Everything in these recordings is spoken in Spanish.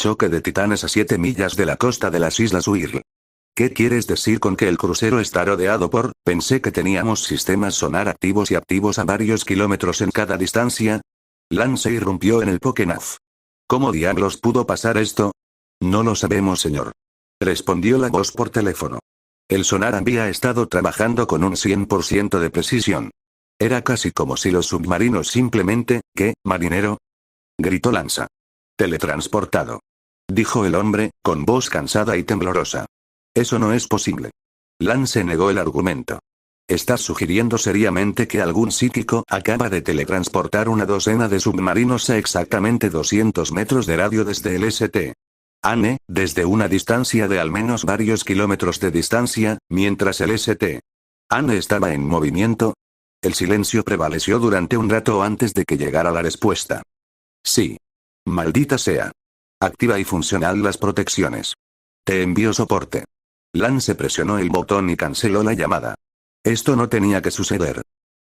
choque de titanes a 7 millas de la costa de las Islas Wirral. ¿Qué quieres decir con que el crucero está rodeado por? Pensé que teníamos sistemas sonar activos y activos a varios kilómetros en cada distancia. Lance irrumpió en el Pokénaf. ¿Cómo diablos pudo pasar esto? No lo sabemos, señor. Respondió la voz por teléfono. El sonar había estado trabajando con un 100% de precisión. Era casi como si los submarinos simplemente, ¿qué, marinero? Gritó Lanza. Teletransportado. Dijo el hombre, con voz cansada y temblorosa. Eso no es posible. Lance negó el argumento. ¿Estás sugiriendo seriamente que algún psíquico acaba de teletransportar una docena de submarinos a exactamente 200 metros de radio desde el St. Anne, desde una distancia de al menos varios kilómetros de distancia, mientras el St. Anne estaba en movimiento? El silencio prevaleció durante un rato antes de que llegara la respuesta. Sí. Maldita sea. Activa y funcional las protecciones. Te envío soporte. Lance presionó el botón y canceló la llamada. Esto no tenía que suceder.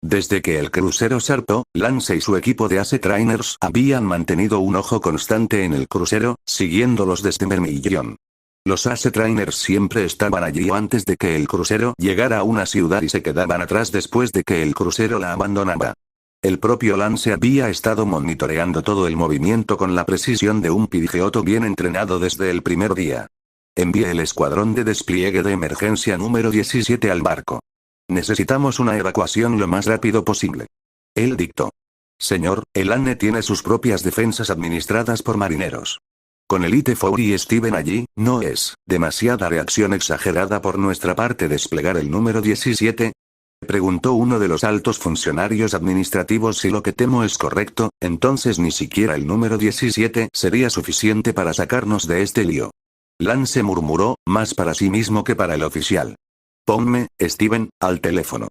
Desde que el crucero zarpó, Lance y su equipo de Ace Trainers habían mantenido un ojo constante en el crucero, siguiéndolos desde Vermilion. Los Ace Trainers siempre estaban allí antes de que el crucero llegara a una ciudad y se quedaban atrás después de que el crucero la abandonaba. El propio Lance había estado monitoreando todo el movimiento con la precisión de un pidigeoto bien entrenado desde el primer día. Envié el escuadrón de despliegue de emergencia número 17 al barco. Necesitamos una evacuación lo más rápido posible. Él dictó. Señor, el Anne tiene sus propias defensas administradas por marineros. Con el IT-4 y Steven allí, ¿no es demasiada reacción exagerada por nuestra parte desplegar el número 17? Preguntó uno de los altos funcionarios administrativos. Si lo que temo es correcto, entonces ni siquiera el número 17 sería suficiente para sacarnos de este lío. Lance murmuró, más para sí mismo que para el oficial. Ponme, Steven, al teléfono.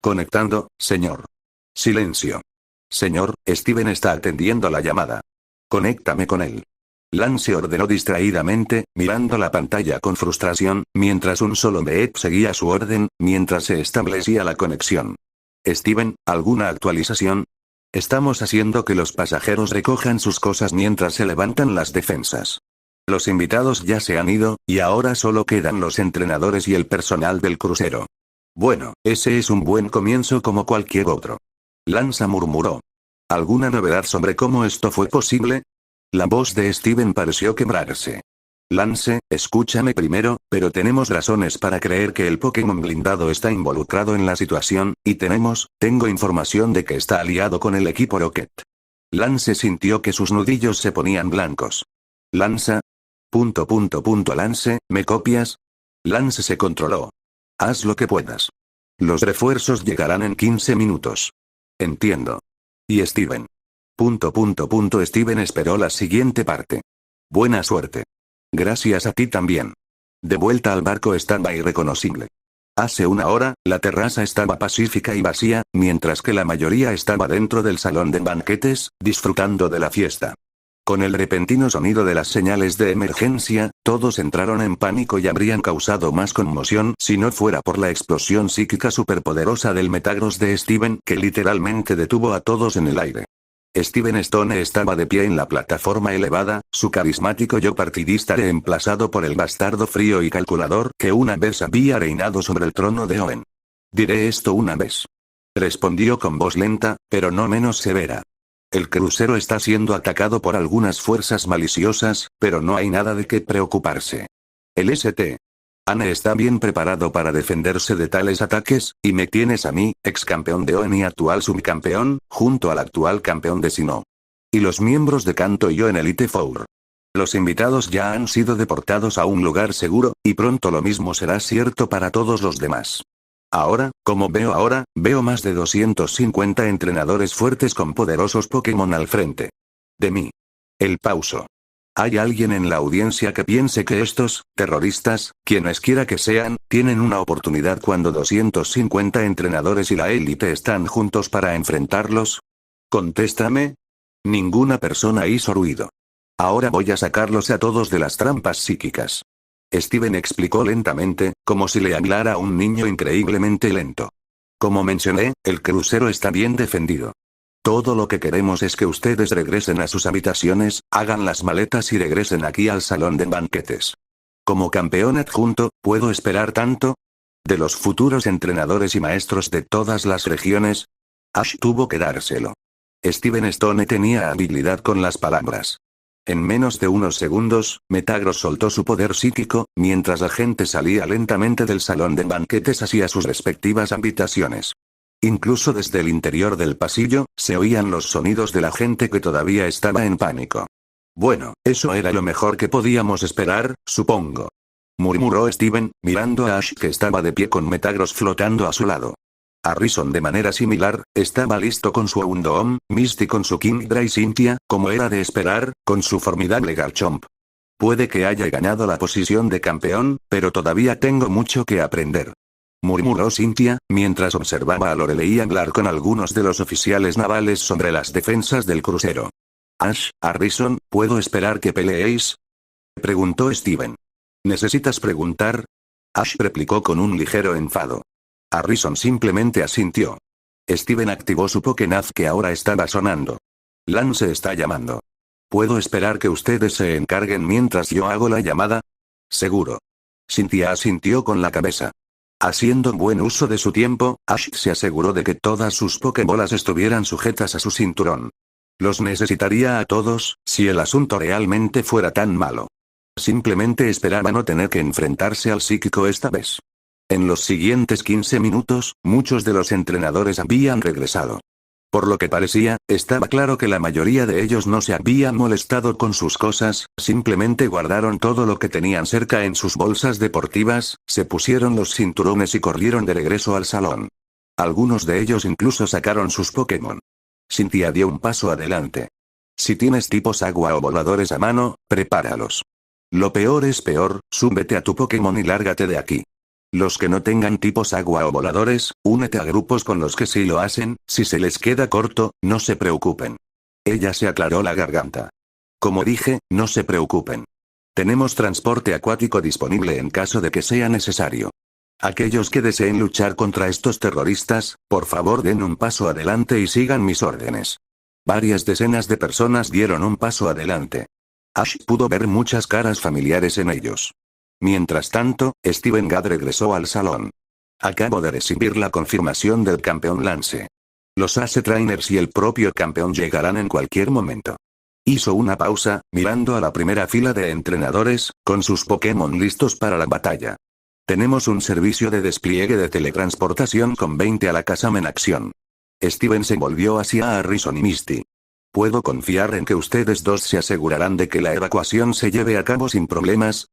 Conectando, señor. Silencio. Señor, Steven está atendiendo la llamada. Conéctame con él. Lance ordenó distraídamente, mirando la pantalla con frustración, mientras un solo beep seguía su orden, mientras se establecía la conexión. Steven, ¿alguna actualización? Estamos haciendo que los pasajeros recojan sus cosas mientras se levantan las defensas. Los invitados ya se han ido, y ahora solo quedan los entrenadores y el personal del crucero. Bueno, ese es un buen comienzo como cualquier otro. Lanza murmuró. ¿Alguna novedad sobre cómo esto fue posible? La voz de Steven pareció quebrarse. Lance, escúchame primero, pero tenemos razones para creer que el Pokémon blindado está involucrado en la situación, y tengo información de que está aliado con el equipo Rocket. Lance sintió que sus nudillos se ponían blancos. Lanza. Lance, ¿me copias? Lance se controló. Haz lo que puedas. Los refuerzos llegarán en 15 minutos. Entiendo. Y Steven. Steven esperó la siguiente parte. Buena suerte. Gracias a ti también. De vuelta al barco estaba irreconocible. Hace una hora, la terraza estaba pacífica y vacía, mientras que la mayoría estaba dentro del salón de banquetes, disfrutando de la fiesta. Con el repentino sonido de las señales de emergencia, todos entraron en pánico y habrían causado más conmoción si no fuera por la explosión psíquica superpoderosa del Metagross de Steven que literalmente detuvo a todos en el aire. Steven Stone estaba de pie en la plataforma elevada, su carismático yo partidista reemplazado por el bastardo frío y calculador que una vez había reinado sobre el trono de Owen. Diré esto una vez. Respondió con voz lenta, pero no menos severa. El crucero está siendo atacado por algunas fuerzas maliciosas, pero no hay nada de qué preocuparse. El St. Anne está bien preparado para defenderse de tales ataques, y me tienes a mí, ex campeón de Owen y actual subcampeón, junto al actual campeón de Sinnoh. Y los miembros de Kanto y yo en el IT-4. Los invitados ya han sido deportados a un lugar seguro, y pronto lo mismo será cierto para todos los demás. Ahora, como veo más de 250 entrenadores fuertes con poderosos Pokémon al frente. De mí. El pauso. ¿Hay alguien en la audiencia que piense que estos terroristas, quienes quiera que sean, tienen una oportunidad cuando 250 entrenadores y la élite están juntos para enfrentarlos? Contéstame. Ninguna persona hizo ruido. Ahora voy a sacarlos a todos de las trampas psíquicas. Steven explicó lentamente, como si le hablara a un niño increíblemente lento. Como mencioné, el crucero está bien defendido. Todo lo que queremos es que ustedes regresen a sus habitaciones, hagan las maletas y regresen aquí al salón de banquetes. Como campeón adjunto, ¿puedo esperar tanto? ¿De los futuros entrenadores y maestros de todas las regiones? Ash tuvo que dárselo. Steven Stone tenía habilidad con las palabras. En menos de unos segundos, Metagross soltó su poder psíquico, mientras la gente salía lentamente del salón de banquetes hacia sus respectivas habitaciones. Incluso desde el interior del pasillo, se oían los sonidos de la gente que todavía estaba en pánico. Bueno, eso era lo mejor que podíamos esperar, supongo. Murmuró Steven, mirando a Ash que estaba de pie con Metagross flotando a su lado. Harrison de manera similar, estaba listo con su Houndoom, Misty con su Kingdra y Cynthia, como era de esperar, con su formidable Garchomp. Puede que haya ganado la posición de campeón, pero todavía tengo mucho que aprender. Murmuró Cynthia, mientras observaba a Lorelei hablar con algunos de los oficiales navales sobre las defensas del crucero. Ash, Harrison, ¿puedo esperar que peleéis? Preguntó Steven. ¿Necesitas preguntar? Ash replicó con un ligero enfado. Harrison simplemente asintió. Steven activó su Pokénaz que ahora estaba sonando. Lance está llamando. ¿Puedo esperar que ustedes se encarguen mientras yo hago la llamada? Seguro. Cynthia asintió con la cabeza. Haciendo buen uso de su tiempo, Ash se aseguró de que todas sus Pokébolas estuvieran sujetas a su cinturón. Los necesitaría a todos, si el asunto realmente fuera tan malo. Simplemente esperaba no tener que enfrentarse al psíquico esta vez. En los siguientes 15 minutos, muchos de los entrenadores habían regresado. Por lo que parecía, estaba claro que la mayoría de ellos no se habían molestado con sus cosas, simplemente guardaron todo lo que tenían cerca en sus bolsas deportivas, se pusieron los cinturones y corrieron de regreso al salón. Algunos de ellos incluso sacaron sus Pokémon. Cynthia dio un paso adelante. Si tienes tipos agua o voladores a mano, prepáralos. Lo peor es peor, súbete a tu Pokémon y lárgate de aquí. Los que no tengan tipos agua o voladores, únete a grupos con los que sí lo hacen, si se les queda corto, no se preocupen. Ella se aclaró la garganta. Como dije, no se preocupen. Tenemos transporte acuático disponible en caso de que sea necesario. Aquellos que deseen luchar contra estos terroristas, por favor den un paso adelante y sigan mis órdenes. Varias decenas de personas dieron un paso adelante. Ash pudo ver muchas caras familiares en ellos. Mientras tanto, Steven Gad regresó al salón. Acabo de recibir la confirmación del campeón Lance. Los Ace Trainers y el propio campeón llegarán en cualquier momento. Hizo una pausa, mirando a la primera fila de entrenadores, con sus Pokémon listos para la batalla. Tenemos un servicio de despliegue de teletransportación con 20 a la casa en acción. Steven se volvió hacia Harrison y Misty. ¿Puedo confiar en que ustedes dos se asegurarán de que la evacuación se lleve a cabo sin problemas?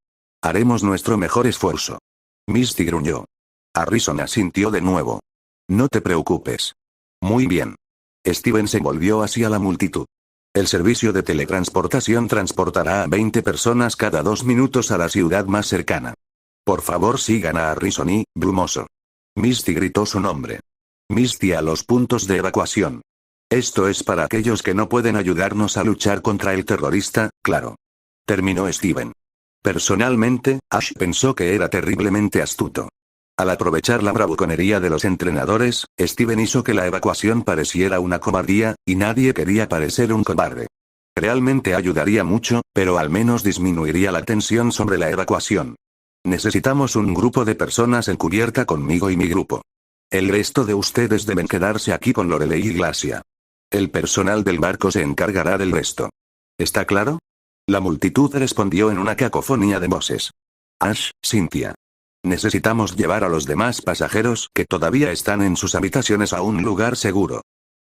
Haremos nuestro mejor esfuerzo. Misty gruñó. Harrison asintió de nuevo. No te preocupes. Muy bien. Steven se volvió hacia la multitud. El servicio de teletransportación transportará a 20 personas cada 2 minutos a la ciudad más cercana. Por favor sigan a Harrison y, brumoso. Misty gritó su nombre. Misty a los puntos de evacuación. Esto es para aquellos que no pueden ayudarnos a luchar contra el terrorista, claro. Terminó Steven. Personalmente, Ash pensó que era terriblemente astuto. Al aprovechar la bravuconería de los entrenadores, Steven hizo que la evacuación pareciera una cobardía, y nadie quería parecer un cobarde. Realmente ayudaría mucho, pero al menos disminuiría la tensión sobre la evacuación. Necesitamos un grupo de personas en cubierta conmigo y mi grupo. El resto de ustedes deben quedarse aquí con Lorelei y Glacia. El personal del barco se encargará del resto. ¿Está claro? La multitud respondió en una cacofonía de voces. Ash, Cynthia. Necesitamos llevar a los demás pasajeros que todavía están en sus habitaciones a un lugar seguro.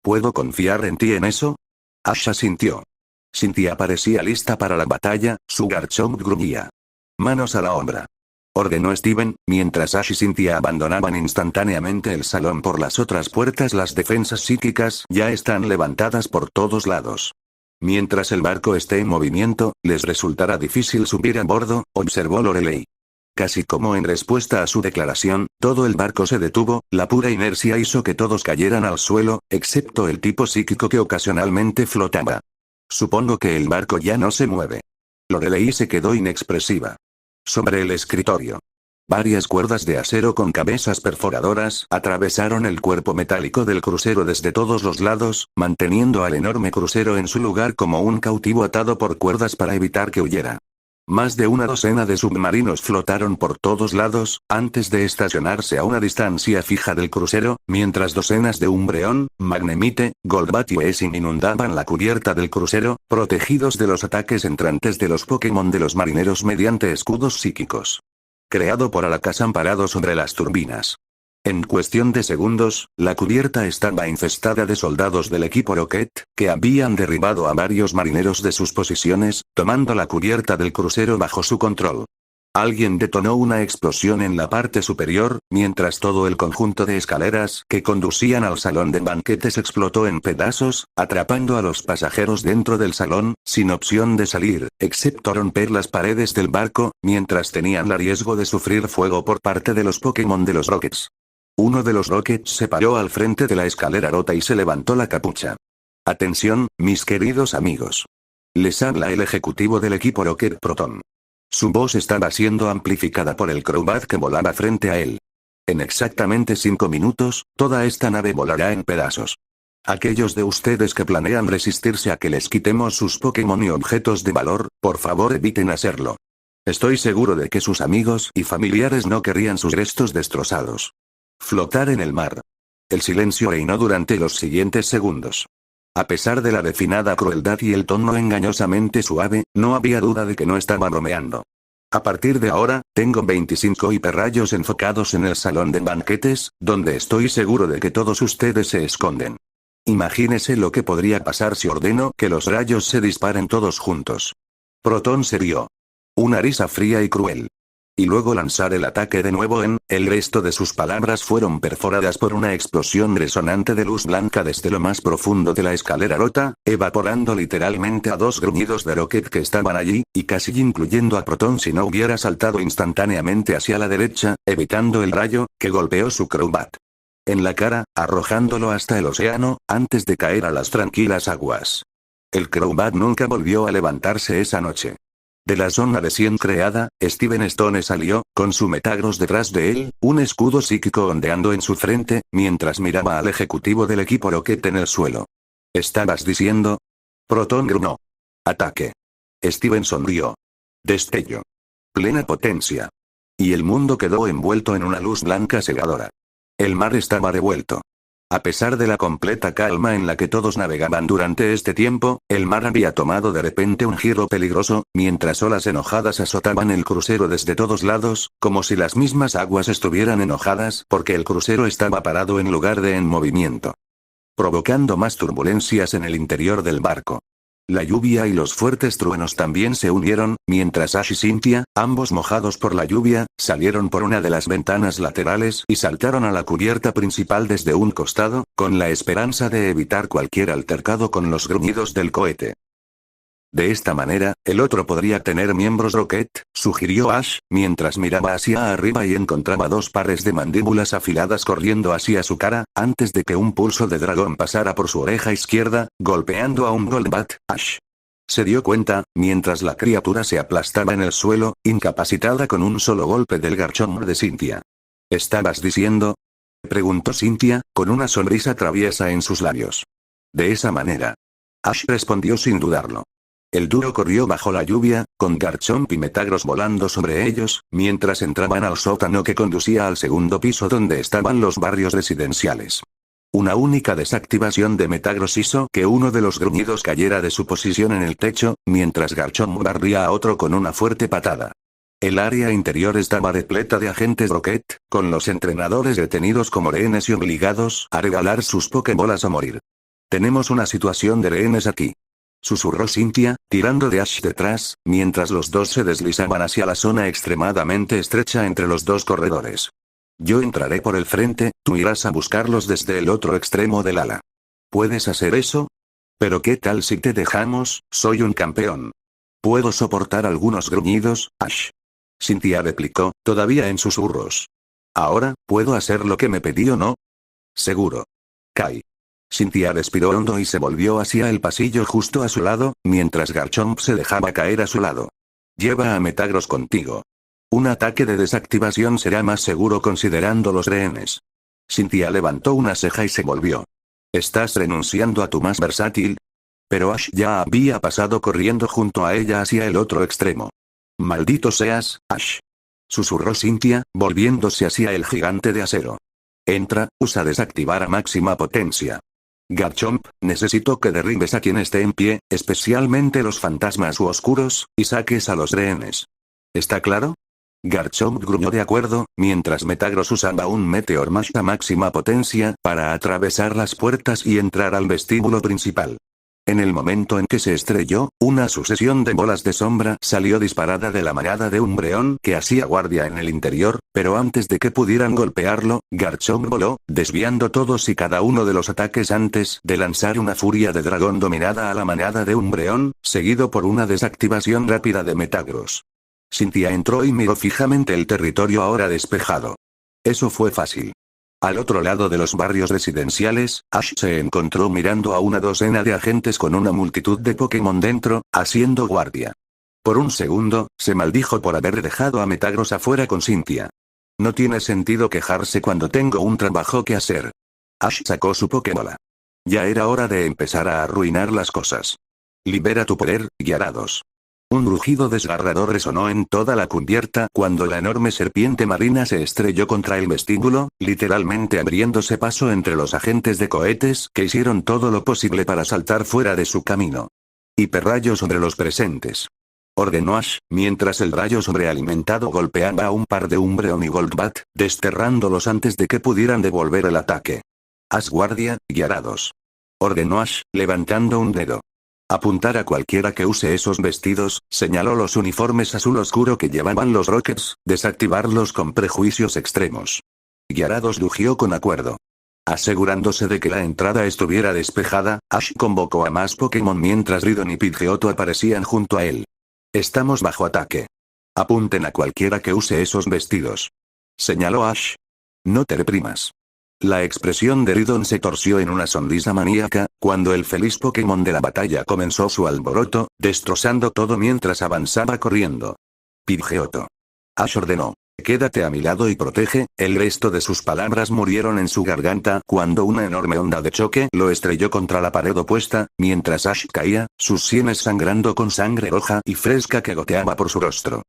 ¿Puedo confiar en ti en eso? Ash asintió. Cynthia parecía lista para la batalla, su Garchomp gruñía. Manos a la obra. Ordenó Steven, mientras Ash y Cynthia abandonaban instantáneamente el salón por las otras puertas. Las defensas psíquicas ya están levantadas por todos lados. Mientras el barco esté en movimiento, les resultará difícil subir a bordo, observó Lorelei. Casi como en respuesta a su declaración, todo el barco se detuvo, la pura inercia hizo que todos cayeran al suelo, excepto el tipo psíquico que ocasionalmente flotaba. Supongo que el barco ya no se mueve. Lorelei se quedó inexpresiva. Sobre el escritorio. Varias cuerdas de acero con cabezas perforadoras atravesaron el cuerpo metálico del crucero desde todos los lados, manteniendo al enorme crucero en su lugar como un cautivo atado por cuerdas para evitar que huyera. Más de una docena de submarinos flotaron por todos lados, antes de estacionarse a una distancia fija del crucero, mientras docenas de Umbreon, Magnemite, Golbat y Weezing inundaban la cubierta del crucero, protegidos de los ataques entrantes de los Pokémon de los marineros mediante escudos psíquicos. Creado por Alakazam parado sobre las turbinas. En cuestión de segundos, la cubierta estaba infestada de soldados del equipo Rocket, que habían derribado a varios marineros de sus posiciones, tomando la cubierta del crucero bajo su control. Alguien detonó una explosión en la parte superior, mientras todo el conjunto de escaleras que conducían al salón de banquetes explotó en pedazos, atrapando a los pasajeros dentro del salón, sin opción de salir, excepto romper las paredes del barco, mientras tenían el riesgo de sufrir fuego por parte de los Pokémon de los Rockets. Uno de los Rockets se paró al frente de la escalera rota y se levantó la capucha. Atención, mis queridos amigos. Les habla el ejecutivo del equipo Rocket Proton. Su voz estaba siendo amplificada por el Crobat que volaba frente a él. En exactamente 5 minutos, toda esta nave volará en pedazos. Aquellos de ustedes que planean resistirse a que les quitemos sus Pokémon y objetos de valor, por favor eviten hacerlo. Estoy seguro de que sus amigos y familiares no querrían sus restos destrozados. Flotar en el mar. El silencio reinó durante los siguientes segundos. A pesar de la refinada crueldad y el tono engañosamente suave, no había duda de que no estaba bromeando. A partir de ahora, tengo 25 hiperrayos enfocados en el salón de banquetes, donde estoy seguro de que todos ustedes se esconden. Imagínese lo que podría pasar si ordeno que los rayos se disparen todos juntos. Proton se rió. Una risa fría y cruel. Y luego lanzar el ataque de nuevo el resto de sus palabras fueron perforadas por una explosión resonante de luz blanca desde lo más profundo de la escalera rota, evaporando literalmente a 2 gruñidos de Rocket que estaban allí, y casi incluyendo a Proton si no hubiera saltado instantáneamente hacia la derecha, evitando el rayo, que golpeó su Crobat en la cara, arrojándolo hasta el océano, antes de caer a las tranquilas aguas. El Crobat nunca volvió a levantarse esa noche. De la zona recién creada, Steven Stone salió, con su Metagross detrás de él, un escudo psíquico ondeando en su frente, mientras miraba al ejecutivo del equipo Rocket en el suelo. ¿Estabas diciendo? Proton gruñó. Ataque. Steven sonrió. Destello. Plena potencia. Y el mundo quedó envuelto en una luz blanca cegadora. El mar estaba revuelto. A pesar de la completa calma en la que todos navegaban durante este tiempo, el mar había tomado de repente un giro peligroso, mientras olas enojadas azotaban el crucero desde todos lados, como si las mismas aguas estuvieran enojadas porque el crucero estaba parado en lugar de en movimiento, provocando más turbulencias en el interior del barco. La lluvia y los fuertes truenos también se unieron, mientras Ash y Cynthia, ambos mojados por la lluvia, salieron por una de las ventanas laterales y saltaron a la cubierta principal desde un costado, con la esperanza de evitar cualquier altercado con los gruñidos del cohete. De esta manera, el otro podría tener miembros Rocket, sugirió Ash, mientras miraba hacia arriba y encontraba 2 pares de mandíbulas afiladas corriendo hacia su cara, antes de que un pulso de dragón pasara por su oreja izquierda, golpeando a un Golbat. Ash se dio cuenta, mientras la criatura se aplastaba en el suelo, incapacitada con un solo golpe del Garchomp de Cynthia. ¿Estabas diciendo? Preguntó Cynthia, con una sonrisa traviesa en sus labios. De esa manera. Ash respondió sin dudarlo. El dúo corrió bajo la lluvia, con Garchomp y Metagross volando sobre ellos, mientras entraban al sótano que conducía al segundo piso donde estaban los barrios residenciales. Una única desactivación de Metagross hizo que uno de los gruñidos cayera de su posición en el techo, mientras Garchomp barría a otro con una fuerte patada. El área interior estaba repleta de agentes Rocket, con los entrenadores detenidos como rehenes y obligados a regalar sus Pokébolas o morir. Tenemos una situación de rehenes aquí, susurró Cynthia, tirando de Ash detrás, mientras los dos se deslizaban hacia la zona extremadamente estrecha entre los 2 corredores. Yo entraré por el frente, tú irás a buscarlos desde el otro extremo del ala. ¿Puedes hacer eso? Pero ¿qué tal si te dejamos? Soy un campeón. Puedo soportar algunos gruñidos, Ash. Cynthia replicó, todavía en susurros. Ahora, ¿puedo hacer lo que me pedí o no? Seguro. Kai. Cynthia respiró hondo y se volvió hacia el pasillo justo a su lado, mientras Garchomp se dejaba caer a su lado. Lleva a Metagross contigo. Un ataque de desactivación será más seguro considerando los rehenes. Cynthia levantó una ceja y se volvió. ¿Estás renunciando a tu más versátil? Pero Ash ya había pasado corriendo junto a ella hacia el otro extremo. Maldito seas, Ash. Susurró Cynthia, volviéndose hacia el gigante de acero. Entra, usa desactivar a máxima potencia. Garchomp, necesito que derribes a quien esté en pie, especialmente los fantasmas u oscuros, y saques a los rehenes. ¿Está claro? Garchomp gruñó de acuerdo, mientras Metagross usaba un Meteor Mash a máxima potencia para atravesar las puertas y entrar al vestíbulo principal. En el momento en que se estrelló, una sucesión de bolas de sombra salió disparada de la manada de Umbreon que hacía guardia en el interior, pero antes de que pudieran golpearlo, Garchomp voló, desviando todos y cada uno de los ataques antes de lanzar una furia de dragón dominada a la manada de Umbreon, seguido por una desactivación rápida de Metagross. Cynthia entró y miró fijamente el territorio ahora despejado. Eso fue fácil. Al otro lado de los barrios residenciales, Ash se encontró mirando a una docena de agentes con una multitud de Pokémon dentro, haciendo guardia. Por un segundo, se maldijo por haber dejado a Metagross afuera con Cynthia. No tiene sentido quejarse cuando tengo un trabajo que hacer. Ash sacó su Pokébola. Ya era hora de empezar a arruinar las cosas. Libera tu poder, Gyarados. Un rugido desgarrador resonó en toda la cubierta cuando la enorme serpiente marina se estrelló contra el vestíbulo, literalmente abriéndose paso entre los agentes de cohetes que hicieron todo lo posible para saltar fuera de su camino. Hiperrayo sobre los presentes. Ordenó Ash, mientras el rayo sobrealimentado golpeaba a un par de Umbreon y Golbat, desterrándolos antes de que pudieran devolver el ataque. Haz guardia, Gyarados. Ordenó Ash, levantando un dedo. Apuntar a cualquiera que use esos vestidos, señaló los uniformes azul oscuro que llevaban los Rockets, desactivarlos con prejuicios extremos. Gyarados rugió con acuerdo. Asegurándose de que la entrada estuviera despejada, Ash convocó a más Pokémon mientras Ridon y Pidgeotto aparecían junto a él. Estamos bajo ataque. Apunten a cualquiera que use esos vestidos. Señaló Ash. No te reprimas. La expresión de Ridon se torció en una sonrisa maníaca, cuando el feliz Pokémon de la batalla comenzó su alboroto, destrozando todo mientras avanzaba corriendo. Pidgeotto. Ash ordenó. Quédate a mi lado y protege. El resto de sus palabras murieron en su garganta cuando una enorme onda de choque lo estrelló contra la pared opuesta, mientras Ash caía, sus sienes sangrando con sangre roja y fresca que goteaba por su rostro.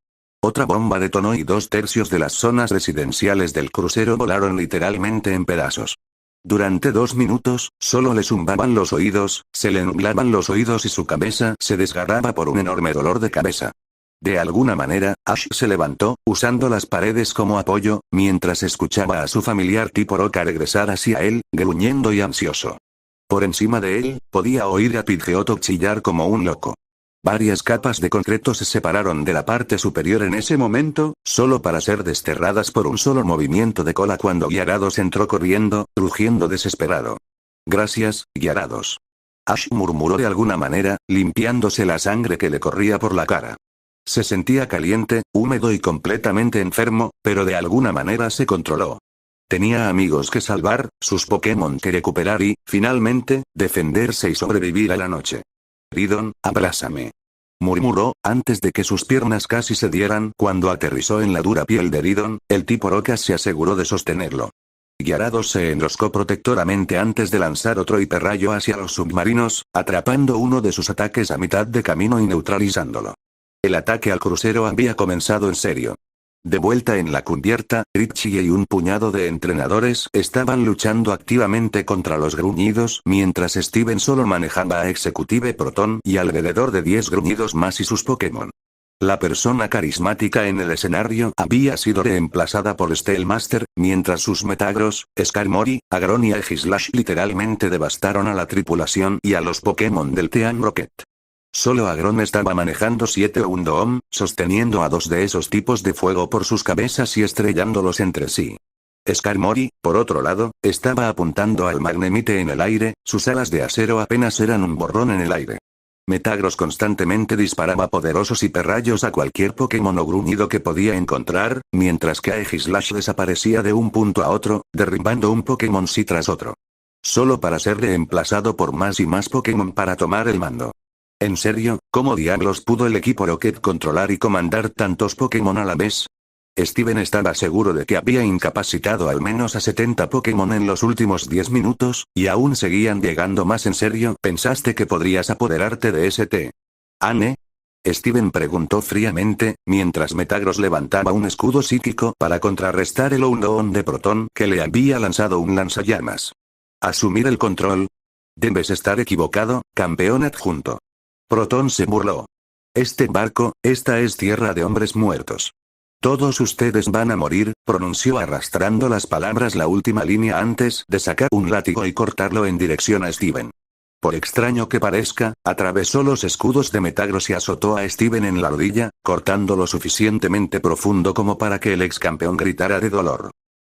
Otra bomba detonó y 2/3 de las zonas residenciales del crucero volaron literalmente en pedazos. Durante 2 minutos, solo le zumbaban los oídos, se le nublaban los oídos y su cabeza se desgarraba por un enorme dolor de cabeza. De alguna manera, Ash se levantó, usando las paredes como apoyo, mientras escuchaba a su familiar tipo Roca regresar hacia él, gruñendo y ansioso. Por encima de él, podía oír a Pidgeotto chillar como un loco. Varias capas de concreto se separaron de la parte superior en ese momento, solo para ser desterradas por un solo movimiento de cola cuando Gyarados entró corriendo, rugiendo desesperado. Gracias, Gyarados. Ash murmuró de alguna manera, limpiándose la sangre que le corría por la cara. Se sentía caliente, húmedo y completamente enfermo, pero de alguna manera se controló. Tenía amigos que salvar, sus Pokémon que recuperar y, finalmente, defenderse y sobrevivir a la noche. Ridon, abrázame. Murmuró, antes de que sus piernas casi cedieran cuando aterrizó en la dura piel de Ridon, el tipo Roca se aseguró de sostenerlo. Gyarados se enroscó protectoramente antes de lanzar otro hiperrayo hacia los submarinos, atrapando uno de sus ataques a mitad de camino y neutralizándolo. El ataque al crucero había comenzado en serio. De vuelta en la cubierta, Richie y un puñado de entrenadores estaban luchando activamente contra los gruñidos mientras Steven solo manejaba a Executive Proton y alrededor de 10 gruñidos más y sus Pokémon. La persona carismática en el escenario había sido reemplazada por Steelmaster, mientras sus Metagross, Skarmory, Aggron y Aegislash literalmente devastaron a la tripulación y a los Pokémon del Team Rocket. Solo Aggron estaba manejando 7 Undoom, sosteniendo a 2 de esos tipos de fuego por sus cabezas y estrellándolos entre sí. Skarmory, por otro lado, estaba apuntando al Magnemite en el aire, sus alas de acero apenas eran un borrón en el aire. Metagross constantemente disparaba poderosos hiperrayos a cualquier Pokémon o gruñido que podía encontrar, mientras que Aegislash desaparecía de un punto a otro, derribando un Pokémon sí tras otro. Solo para ser reemplazado por más y más Pokémon para tomar el mando. En serio, ¿cómo diablos pudo el equipo Rocket controlar y comandar tantos Pokémon a la vez? Steven estaba seguro de que había incapacitado al menos a 70 Pokémon en los últimos 10 minutos, y aún seguían llegando más. ¿En serio pensaste que podrías apoderarte de St. Anne? Steven preguntó fríamente, mientras Metagross levantaba un escudo psíquico para contrarrestar el Unown de Proton que le había lanzado un lanzallamas. ¿Asumir el control? Debes estar equivocado, campeón adjunto. Proton se burló. Este barco, esta es tierra de hombres muertos. Todos ustedes van a morir, pronunció arrastrando las palabras la última línea antes de sacar un látigo y cortarlo en dirección a Steven. Por extraño que parezca, atravesó los escudos de Metagross y azotó a Steven en la rodilla, cortando lo suficientemente profundo como para que el ex campeón gritara de dolor.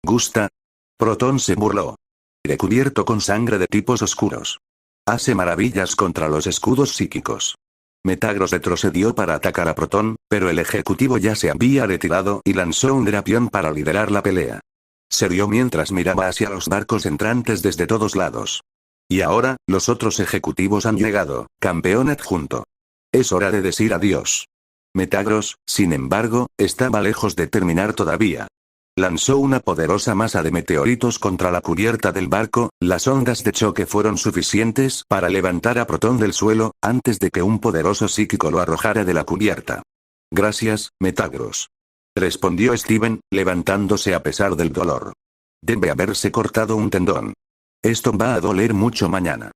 ¿Gusta? Proton se burló. Recubierto con sangre de tipos oscuros. Hace maravillas contra los escudos psíquicos. Metagross retrocedió para atacar a Proton, pero el ejecutivo ya se había retirado y lanzó un Drapion para liderar la pelea. Se rió mientras miraba hacia los barcos entrantes desde todos lados. Y ahora, los otros ejecutivos han llegado, campeón adjunto. Es hora de decir adiós. Metagross, sin embargo, estaba lejos de terminar todavía. Lanzó una poderosa masa de meteoritos contra la cubierta del barco, las ondas de choque fueron suficientes para levantar a Proton del suelo, antes de que un poderoso psíquico lo arrojara de la cubierta. Gracias, Metagross. Respondió Steven, levantándose a pesar del dolor. Debe haberse cortado un tendón. Esto va a doler mucho mañana.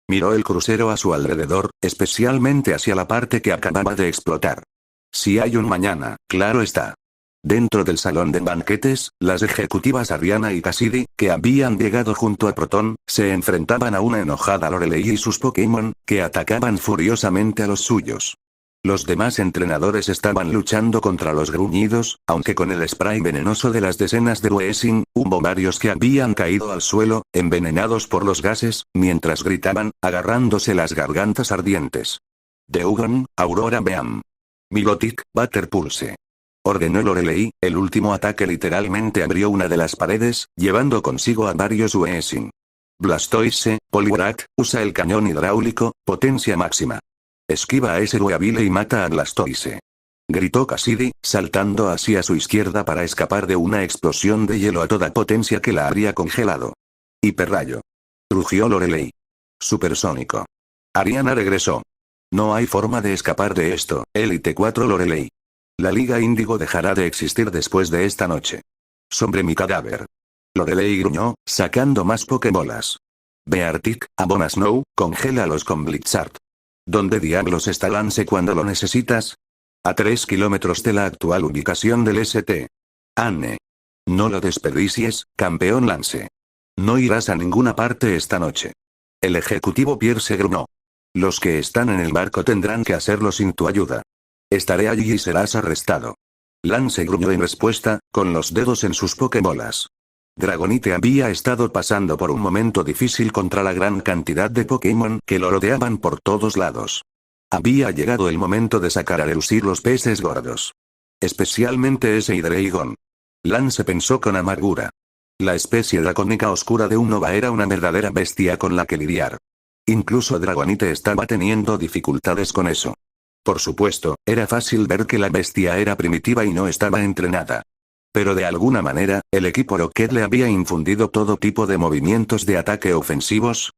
Miró el crucero a su alrededor, especialmente hacia la parte que acababa de explotar. Si hay un mañana, claro está. Dentro del salón de banquetes, las ejecutivas Ariana y Cassidy, que habían llegado junto a Proton, se enfrentaban a una enojada Lorelei y sus Pokémon, que atacaban furiosamente a los suyos. Los demás entrenadores estaban luchando contra los gruñidos, aunque con el spray venenoso de las decenas de Weezing, hubo varios que habían caído al suelo, envenenados por los gases, mientras gritaban, agarrándose las gargantas ardientes. Deugon, Aurora Beam. Milotic, Butterpulse. Ordenó Lorelei, el último ataque literalmente abrió una de las paredes, llevando consigo a varios Weezing. Blastoise, Poliwrath, usa el cañón hidráulico, potencia máxima. Esquiva a ese Weavile y mata a Blastoise. Gritó Cassidy, saltando hacia su izquierda para escapar de una explosión de hielo a toda potencia que la habría congelado. Hiperrayo. Rugió Lorelei. Supersónico. Ariana regresó. No hay forma de escapar de esto, Elite 4 Lorelei. La Liga Índigo dejará de existir después de esta noche. Sobre mi cadáver. Lorelei gruñó, sacando más Pokébolas. Beartic, Abona Snow, congélalos con Blitzard. ¿Dónde diablos está Lance cuando lo necesitas? A 3 kilómetros de la actual ubicación del St. Anne. No lo desperdicies, campeón Lance. No irás a ninguna parte esta noche. El ejecutivo Pierre se gruñó. Los que están en el barco tendrán que hacerlo sin tu ayuda. Estaré allí y serás arrestado. Lance gruñó en respuesta, con los dedos en sus Pokébolas. Dragonite había estado pasando por un momento difícil contra la gran cantidad de Pokémon que lo rodeaban por todos lados. Había llegado el momento de sacar a relucir los peces gordos. Especialmente ese Hydreigon. Lance pensó con amargura. La especie dracónica oscura de Unova era una verdadera bestia con la que lidiar. Incluso Dragonite estaba teniendo dificultades con eso. Por supuesto, era fácil ver que la bestia era primitiva y no estaba entrenada. Pero de alguna manera, el equipo Rocket le había infundido todo tipo de movimientos de ataque ofensivos,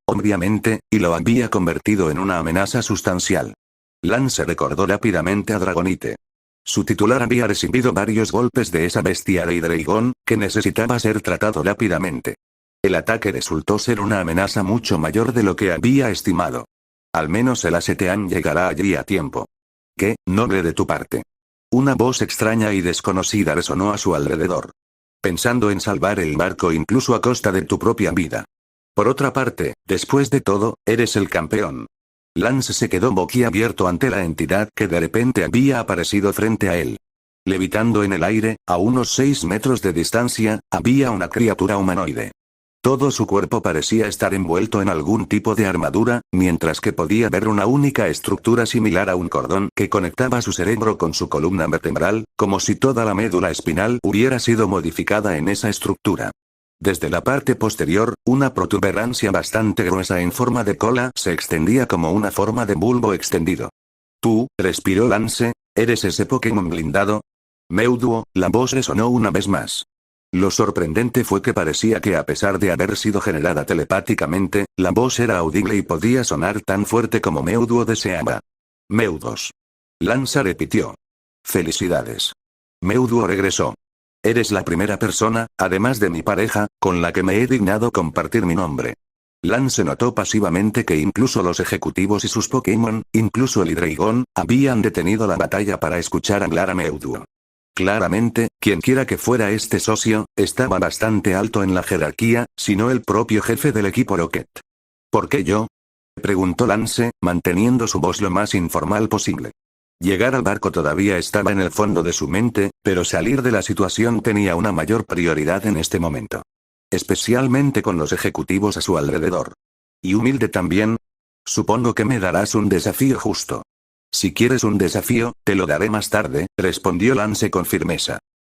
obviamente, y lo había convertido en una amenaza sustancial. Lance recordó rápidamente a Dragonite. Su titular había recibido varios golpes de esa bestia de Hydreigon, que necesitaba ser tratado rápidamente. El ataque resultó ser una amenaza mucho mayor de lo que había estimado. Al menos el Asetean llegará allí a tiempo. Qué noble de tu parte. Una voz extraña y desconocida resonó a su alrededor. Pensando en salvar el barco incluso a costa de tu propia vida. Por otra parte, después de todo, eres el campeón. Lance se quedó boquiabierto ante la entidad que de repente había aparecido frente a él. Levitando en el aire, a unos 6 metros de distancia, había una criatura humanoide. Todo su cuerpo parecía estar envuelto en algún tipo de armadura, mientras que podía ver una única estructura similar a un cordón que conectaba su cerebro con su columna vertebral, como si toda la médula espinal hubiera sido modificada en esa estructura. Desde la parte posterior, una protuberancia bastante gruesa en forma de cola se extendía como una forma de bulbo extendido. Tú, respiró Lance, ¿eres ese Pokémon blindado? Mewtwo, la voz resonó una vez más. Lo sorprendente fue que parecía que a pesar de haber sido generada telepáticamente, la voz era audible y podía sonar tan fuerte como Mewtwo deseaba. Mewdos. Lanza repitió. Felicidades. Mewtwo regresó. Eres la primera persona, además de mi pareja, con la que me he dignado compartir mi nombre. Lance notó pasivamente que incluso los ejecutivos y sus Pokémon, incluso el Hydreigon, habían detenido la batalla para escuchar hablar a Mewtwo. Claramente, quienquiera que fuera este socio, estaba bastante alto en la jerarquía, si no el propio jefe del equipo Rocket. ¿Por qué yo? Preguntó Lance, manteniendo su voz lo más informal posible. Llegar al barco todavía estaba en el fondo de su mente, pero salir de la situación tenía una mayor prioridad en este momento. Especialmente con los ejecutivos a su alrededor. Y humilde también. Supongo que me darás un desafío justo. Si quieres un desafío, te lo daré más tarde, respondió Lance con firmeza.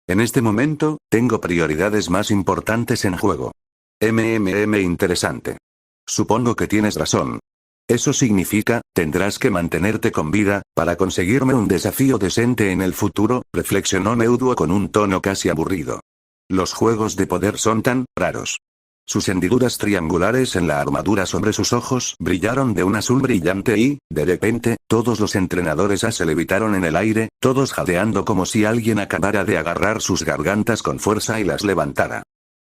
En este momento, tengo prioridades más importantes en juego. Interesante. Supongo que tienes razón. Eso significa, tendrás que mantenerte con vida, para conseguirme un desafío decente en el futuro, reflexionó Mewtwo con un tono casi aburrido. Los juegos de poder son tan raros. Sus hendiduras triangulares en la armadura sobre sus ojos brillaron de un azul brillante y, de repente, todos los entrenadores se levitaron en el aire, todos jadeando como si alguien acabara de agarrar sus gargantas con fuerza y las levantara.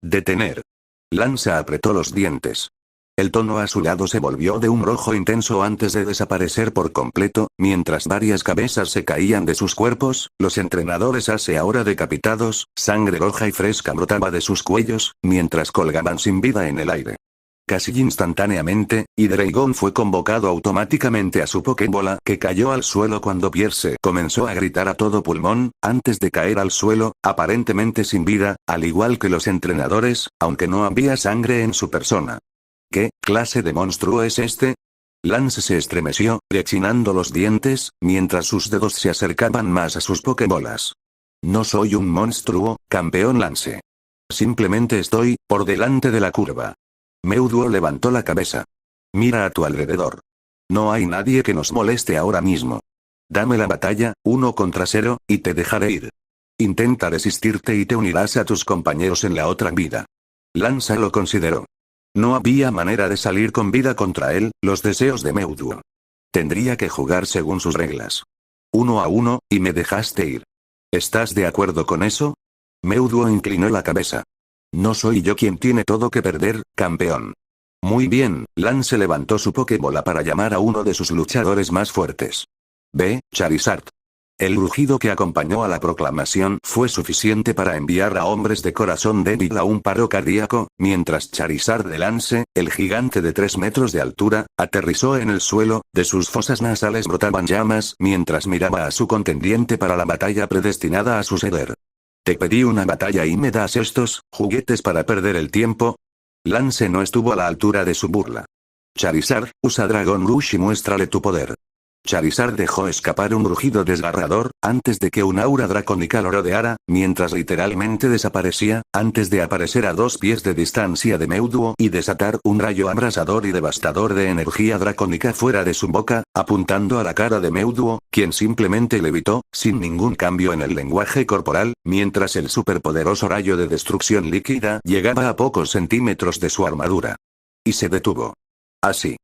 Detener. Lanza apretó los dientes. El tono azulado se volvió de un rojo intenso antes de desaparecer por completo, mientras varias cabezas se caían de sus cuerpos, los entrenadores ahora decapitados, sangre roja y fresca brotaba de sus cuellos, mientras colgaban sin vida en el aire. Casi instantáneamente, Hydreigon fue convocado automáticamente a su Pokébola que cayó al suelo cuando Pierce comenzó a gritar a todo pulmón, antes de caer al suelo, aparentemente sin vida, al igual que los entrenadores, aunque no había sangre en su persona. ¿Qué clase de monstruo es este? Lance se estremeció, rechinando los dientes, mientras sus dedos se acercaban más a sus Pokébolas. No soy un monstruo, campeón Lance. Simplemente estoy, por delante de la curva. Mewtwo levantó la cabeza. Mira a tu alrededor. No hay nadie que nos moleste ahora mismo. Dame la batalla, 1 contra 0, y te dejaré ir. Intenta resistirte y te unirás a tus compañeros en la otra vida. Lance lo consideró. No había manera de salir con vida contra él, los deseos de Mewtwo. Tendría que jugar según sus reglas. 1 a 1, y me dejaste ir. ¿Estás de acuerdo con eso? Mewtwo inclinó la cabeza. No soy yo quien tiene todo que perder, campeón. Muy bien, Lance levantó su Pokébola para llamar a uno de sus luchadores más fuertes. Ve, Charizard. El rugido que acompañó a la proclamación fue suficiente para enviar a hombres de corazón débil a un paro cardíaco, mientras Charizard de Lance, el gigante de 3 metros de altura, aterrizó en el suelo, de sus fosas nasales brotaban llamas mientras miraba a su contendiente para la batalla predestinada a suceder. Te pedí una batalla y me das estos juguetes para perder el tiempo. Lance no estuvo a la altura de su burla. Charizard, usa Dragon Rush y muéstrale tu poder. Charizard dejó escapar un rugido desgarrador, antes de que un aura dracónica lo rodeara, mientras literalmente desaparecía, antes de aparecer a 2 pies de distancia de Mewtwo y desatar un rayo abrasador y devastador de energía dracónica fuera de su boca, apuntando a la cara de Mewtwo, quien simplemente levitó, sin ningún cambio en el lenguaje corporal, mientras el superpoderoso rayo de destrucción líquida llegaba a pocos centímetros de su armadura. Y se detuvo. Así.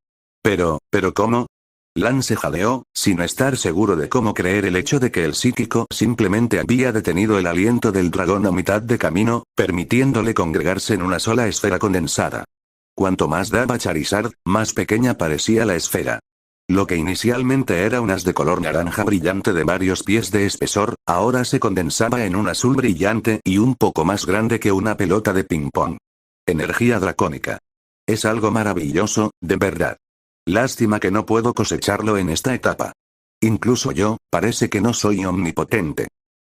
Pero ¿cómo? Lance jadeó, sin estar seguro de cómo creer el hecho de que el psíquico simplemente había detenido el aliento del dragón a mitad de camino, permitiéndole congregarse en una sola esfera condensada. Cuanto más daba Charizard, más pequeña parecía la esfera. Lo que inicialmente era un haz de color naranja brillante de varios pies de espesor, ahora se condensaba en un azul brillante y un poco más grande que una pelota de ping-pong. Energía dracónica. Es algo maravilloso, de verdad. Lástima que no puedo cosecharlo en esta etapa. Incluso yo, parece que no soy omnipotente.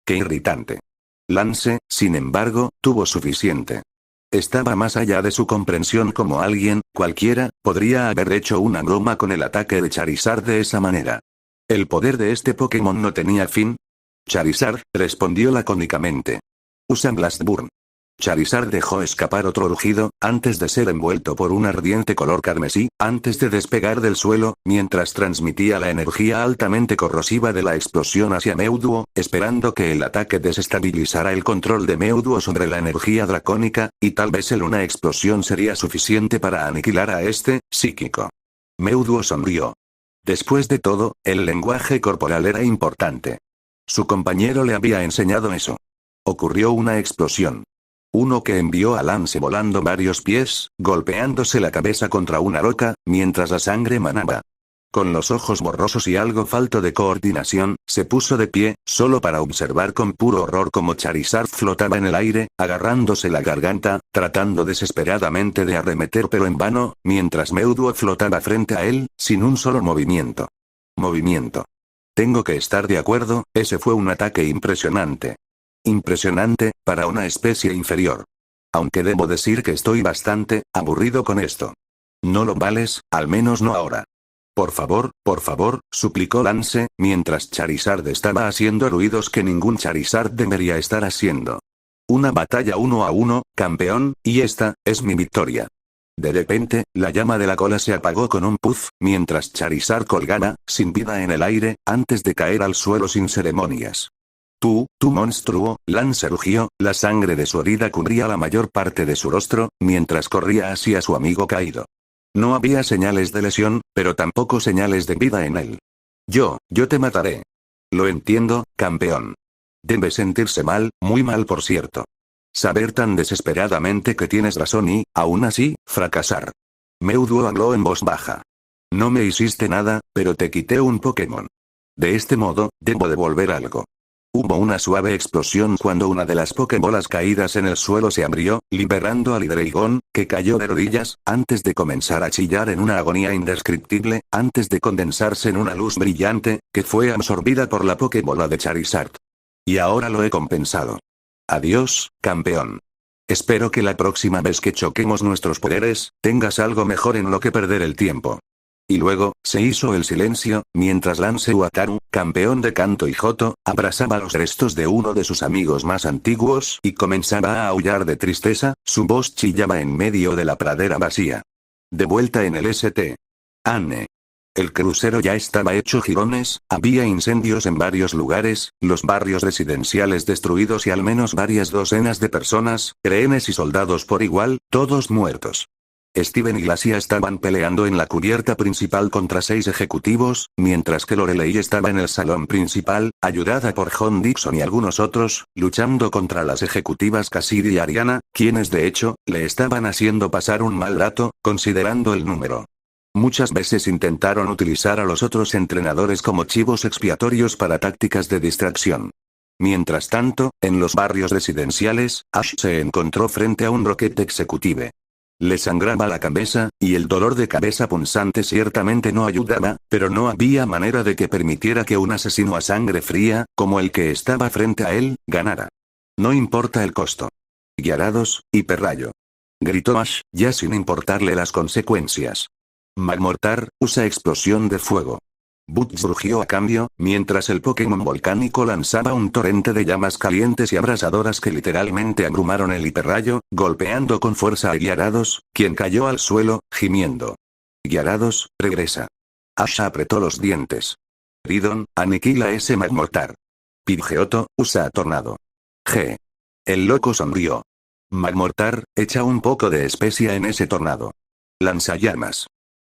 Qué irritante. Lance, sin embargo, tuvo suficiente. Estaba más allá de su comprensión como alguien, cualquiera, podría haber hecho una broma con el ataque de Charizard de esa manera. ¿El poder de este Pokémon no tenía fin? Charizard, respondió lacónicamente. Usa Blast Burn. Charizard dejó escapar otro rugido, antes de ser envuelto por un ardiente color carmesí, antes de despegar del suelo, mientras transmitía la energía altamente corrosiva de la explosión hacia Mewtwo, esperando que el ataque desestabilizara el control de Mewtwo sobre la energía dracónica, y tal vez una explosión sería suficiente para aniquilar a este, psíquico. Mewtwo sonrió. Después de todo, el lenguaje corporal era importante. Su compañero le había enseñado eso. Ocurrió una explosión. Uno que envió a Lance volando varios pies, golpeándose la cabeza contra una roca, mientras la sangre manaba. Con los ojos borrosos y algo falto de coordinación, se puso de pie, solo para observar con puro horror cómo Charizard flotaba en el aire, agarrándose la garganta, tratando desesperadamente de arremeter pero en vano, mientras Mewtwo flotaba frente a él, sin un solo movimiento. Tengo que estar de acuerdo, ese fue un ataque impresionante. Impresionante, para una especie inferior. Aunque debo decir que estoy bastante aburrido con esto. No lo vales, al menos no ahora. Por favor, suplicó Lance, mientras Charizard estaba haciendo ruidos que ningún Charizard debería estar haciendo. Una batalla 1 a 1, campeón, y esta es mi victoria. De repente, la llama de la cola se apagó con un puff, mientras Charizard colgaba, sin vida en el aire, antes de caer al suelo sin ceremonias. Tú monstruo, Lance rugió, la sangre de su herida cubría la mayor parte de su rostro, mientras corría hacia su amigo caído. No había señales de lesión, pero tampoco señales de vida en él. Yo te mataré. Lo entiendo, campeón. Debe sentirse mal, muy mal por cierto. Saber tan desesperadamente que tienes razón y, aún así, fracasar. Mewtwo habló en voz baja. No me hiciste nada, pero te quité un Pokémon. De este modo, debo devolver algo. Hubo una suave explosión cuando una de las Pokébolas caídas en el suelo se abrió, liberando al Hydreigon, que cayó de rodillas, antes de comenzar a chillar en una agonía indescriptible, antes de condensarse en una luz brillante, que fue absorbida por la Pokébola de Charizard. Y ahora lo he compensado. Adiós, campeón. Espero que la próxima vez que choquemos nuestros poderes, tengas algo mejor en lo que perder el tiempo. Y luego, se hizo el silencio, mientras Lance Uataru, campeón de Kanto y Johto, abrazaba los restos de uno de sus amigos más antiguos y comenzaba a aullar de tristeza, su voz chillaba en medio de la pradera vacía. De vuelta en el St. Anne. El crucero ya estaba hecho jirones, había incendios en varios lugares, los barrios residenciales destruidos y al menos varias docenas de personas, rehenes y soldados por igual, todos muertos. Steven y Glacia estaban peleando en la cubierta principal contra 6 ejecutivos, mientras que Lorelei estaba en el salón principal, ayudada por John Dixon y algunos otros, luchando contra las ejecutivas Cassidy y Ariana, quienes de hecho, le estaban haciendo pasar un mal rato, considerando el número. Muchas veces intentaron utilizar a los otros entrenadores como chivos expiatorios para tácticas de distracción. Mientras tanto, en los barrios residenciales, Ash se encontró frente a un Rocket Executive. Le sangraba la cabeza, y el dolor de cabeza punzante ciertamente no ayudaba, pero no había manera de que permitiera que un asesino a sangre fría, como el que estaba frente a él, ganara. No importa el costo. Gyarados, hiperrayo. Gritó Ash, ya sin importarle las consecuencias. Magmortar, usa explosión de fuego. Butch rugió a cambio, mientras el Pokémon volcánico lanzaba un torrente de llamas calientes y abrasadoras que literalmente abrumaron el hiperrayo, golpeando con fuerza a Gyarados, quien cayó al suelo, gimiendo. Gyarados, regresa. Ash apretó los dientes. Ridon, aniquila ese Magmortar. Pidgeotto, usa Tornado. G. El loco sonrió. Magmortar, echa un poco de especia en ese tornado. Lanzallamas.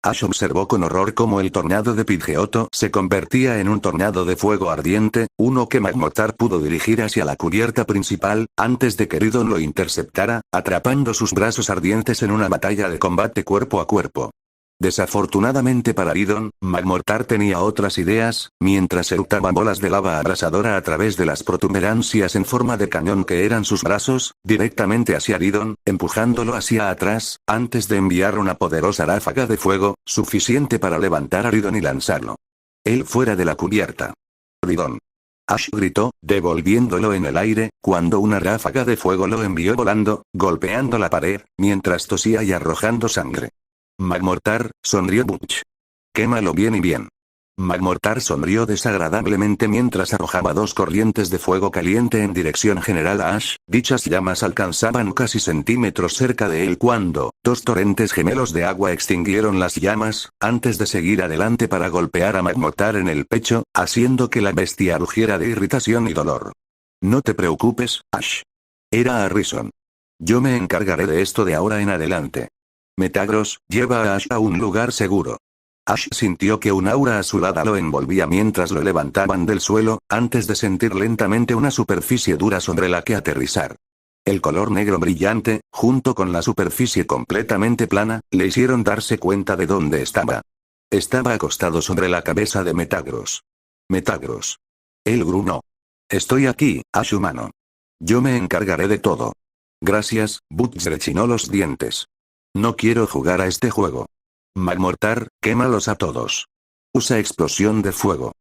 Ash observó con horror cómo el tornado de Pidgeotto se convertía en un tornado de fuego ardiente, uno que Magmortar pudo dirigir hacia la cubierta principal, antes de que Ridon lo interceptara, atrapando sus brazos ardientes en una batalla de combate cuerpo a cuerpo. Desafortunadamente para Ridon, Magmortar tenía otras ideas, mientras eructaba bolas de lava abrasadora a través de las protuberancias en forma de cañón que eran sus brazos, directamente hacia Ridon, empujándolo hacia atrás, antes de enviar una poderosa ráfaga de fuego, suficiente para levantar a Ridon y lanzarlo. Él fuera de la cubierta. Ridon. Ash gritó, devolviéndolo en el aire, cuando una ráfaga de fuego lo envió volando, golpeando la pared, mientras tosía y arrojando sangre. Magmortar, sonrió Butch. Quémalo bien y bien. Magmortar sonrió desagradablemente mientras arrojaba dos corrientes de fuego caliente en dirección general a Ash. Dichas llamas alcanzaban casi centímetros cerca de él cuando, dos torrentes gemelos de agua extinguieron las llamas, antes de seguir adelante para golpear a Magmortar en el pecho, haciendo que la bestia rugiera de irritación y dolor. No te preocupes, Ash. Era Harrison. Yo me encargaré de esto de ahora en adelante. Metagross, lleva a Ash a un lugar seguro. Ash sintió que un aura azulada lo envolvía mientras lo levantaban del suelo, antes de sentir lentamente una superficie dura sobre la que aterrizar. El color negro brillante, junto con la superficie completamente plana, le hicieron darse cuenta de dónde estaba. Estaba acostado sobre la cabeza de Metagross. Metagross. Él gruñó. Estoy aquí, Ash humano. Yo me encargaré de todo. Gracias, Butch rechinó los dientes. No quiero jugar a este juego. Magmortar, quémalos a todos. Usa explosión de fuego.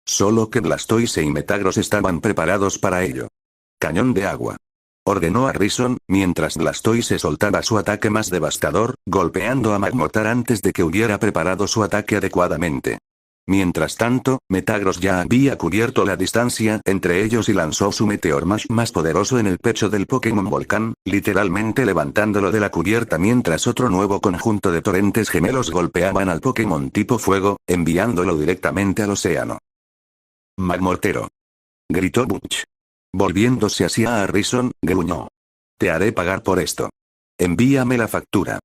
Solo que Blastoise y Metagross estaban preparados para ello. Cañón de agua. Ordenó Harrison, mientras Blastoise soltaba su ataque más devastador, golpeando a Magmortar antes de que hubiera preparado su ataque adecuadamente. Mientras tanto, Metagross ya había cubierto la distancia entre ellos y lanzó su Meteor Mash más poderoso en el pecho del Pokémon Volcán, literalmente levantándolo de la cubierta mientras otro nuevo conjunto de torrentes gemelos golpeaban al Pokémon tipo Fuego, enviándolo directamente al océano. Magmortero. Gritó Butch. Volviéndose hacia Harrison, gruñó. Te haré pagar por esto. Envíame la factura.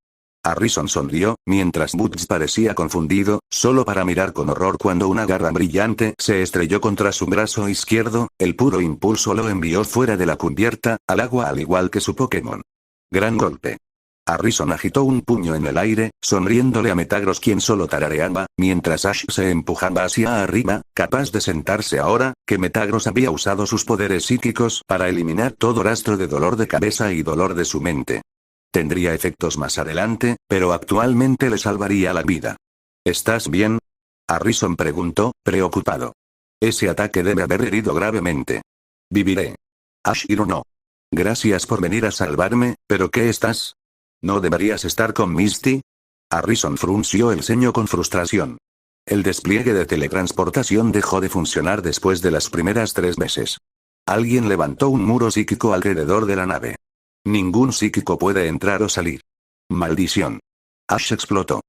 Harrison sonrió, mientras Butch parecía confundido, solo para mirar con horror cuando una garra brillante se estrelló contra su brazo izquierdo. El puro impulso lo envió fuera de la cubierta, al agua al igual que su Pokémon. Gran golpe. Harrison agitó un puño en el aire, sonriéndole a Metagross quien solo tarareaba, mientras Ash se empujaba hacia arriba, capaz de sentarse ahora, que Metagross había usado sus poderes psíquicos para eliminar todo rastro de dolor de cabeza y dolor de su mente. Tendría efectos más adelante, pero actualmente le salvaría la vida. ¿Estás bien? Harrison preguntó, preocupado. Ese ataque debe haber herido gravemente. Viviré. Ash no. Gracias por venir a salvarme, pero ¿qué estás? ¿No deberías estar con Misty? Harrison frunció el ceño con frustración. El despliegue de teletransportación dejó de funcionar después de las primeras 3 veces. Alguien levantó un muro psíquico alrededor de la nave. Ningún psíquico puede entrar o salir. Maldición. Ash explotó.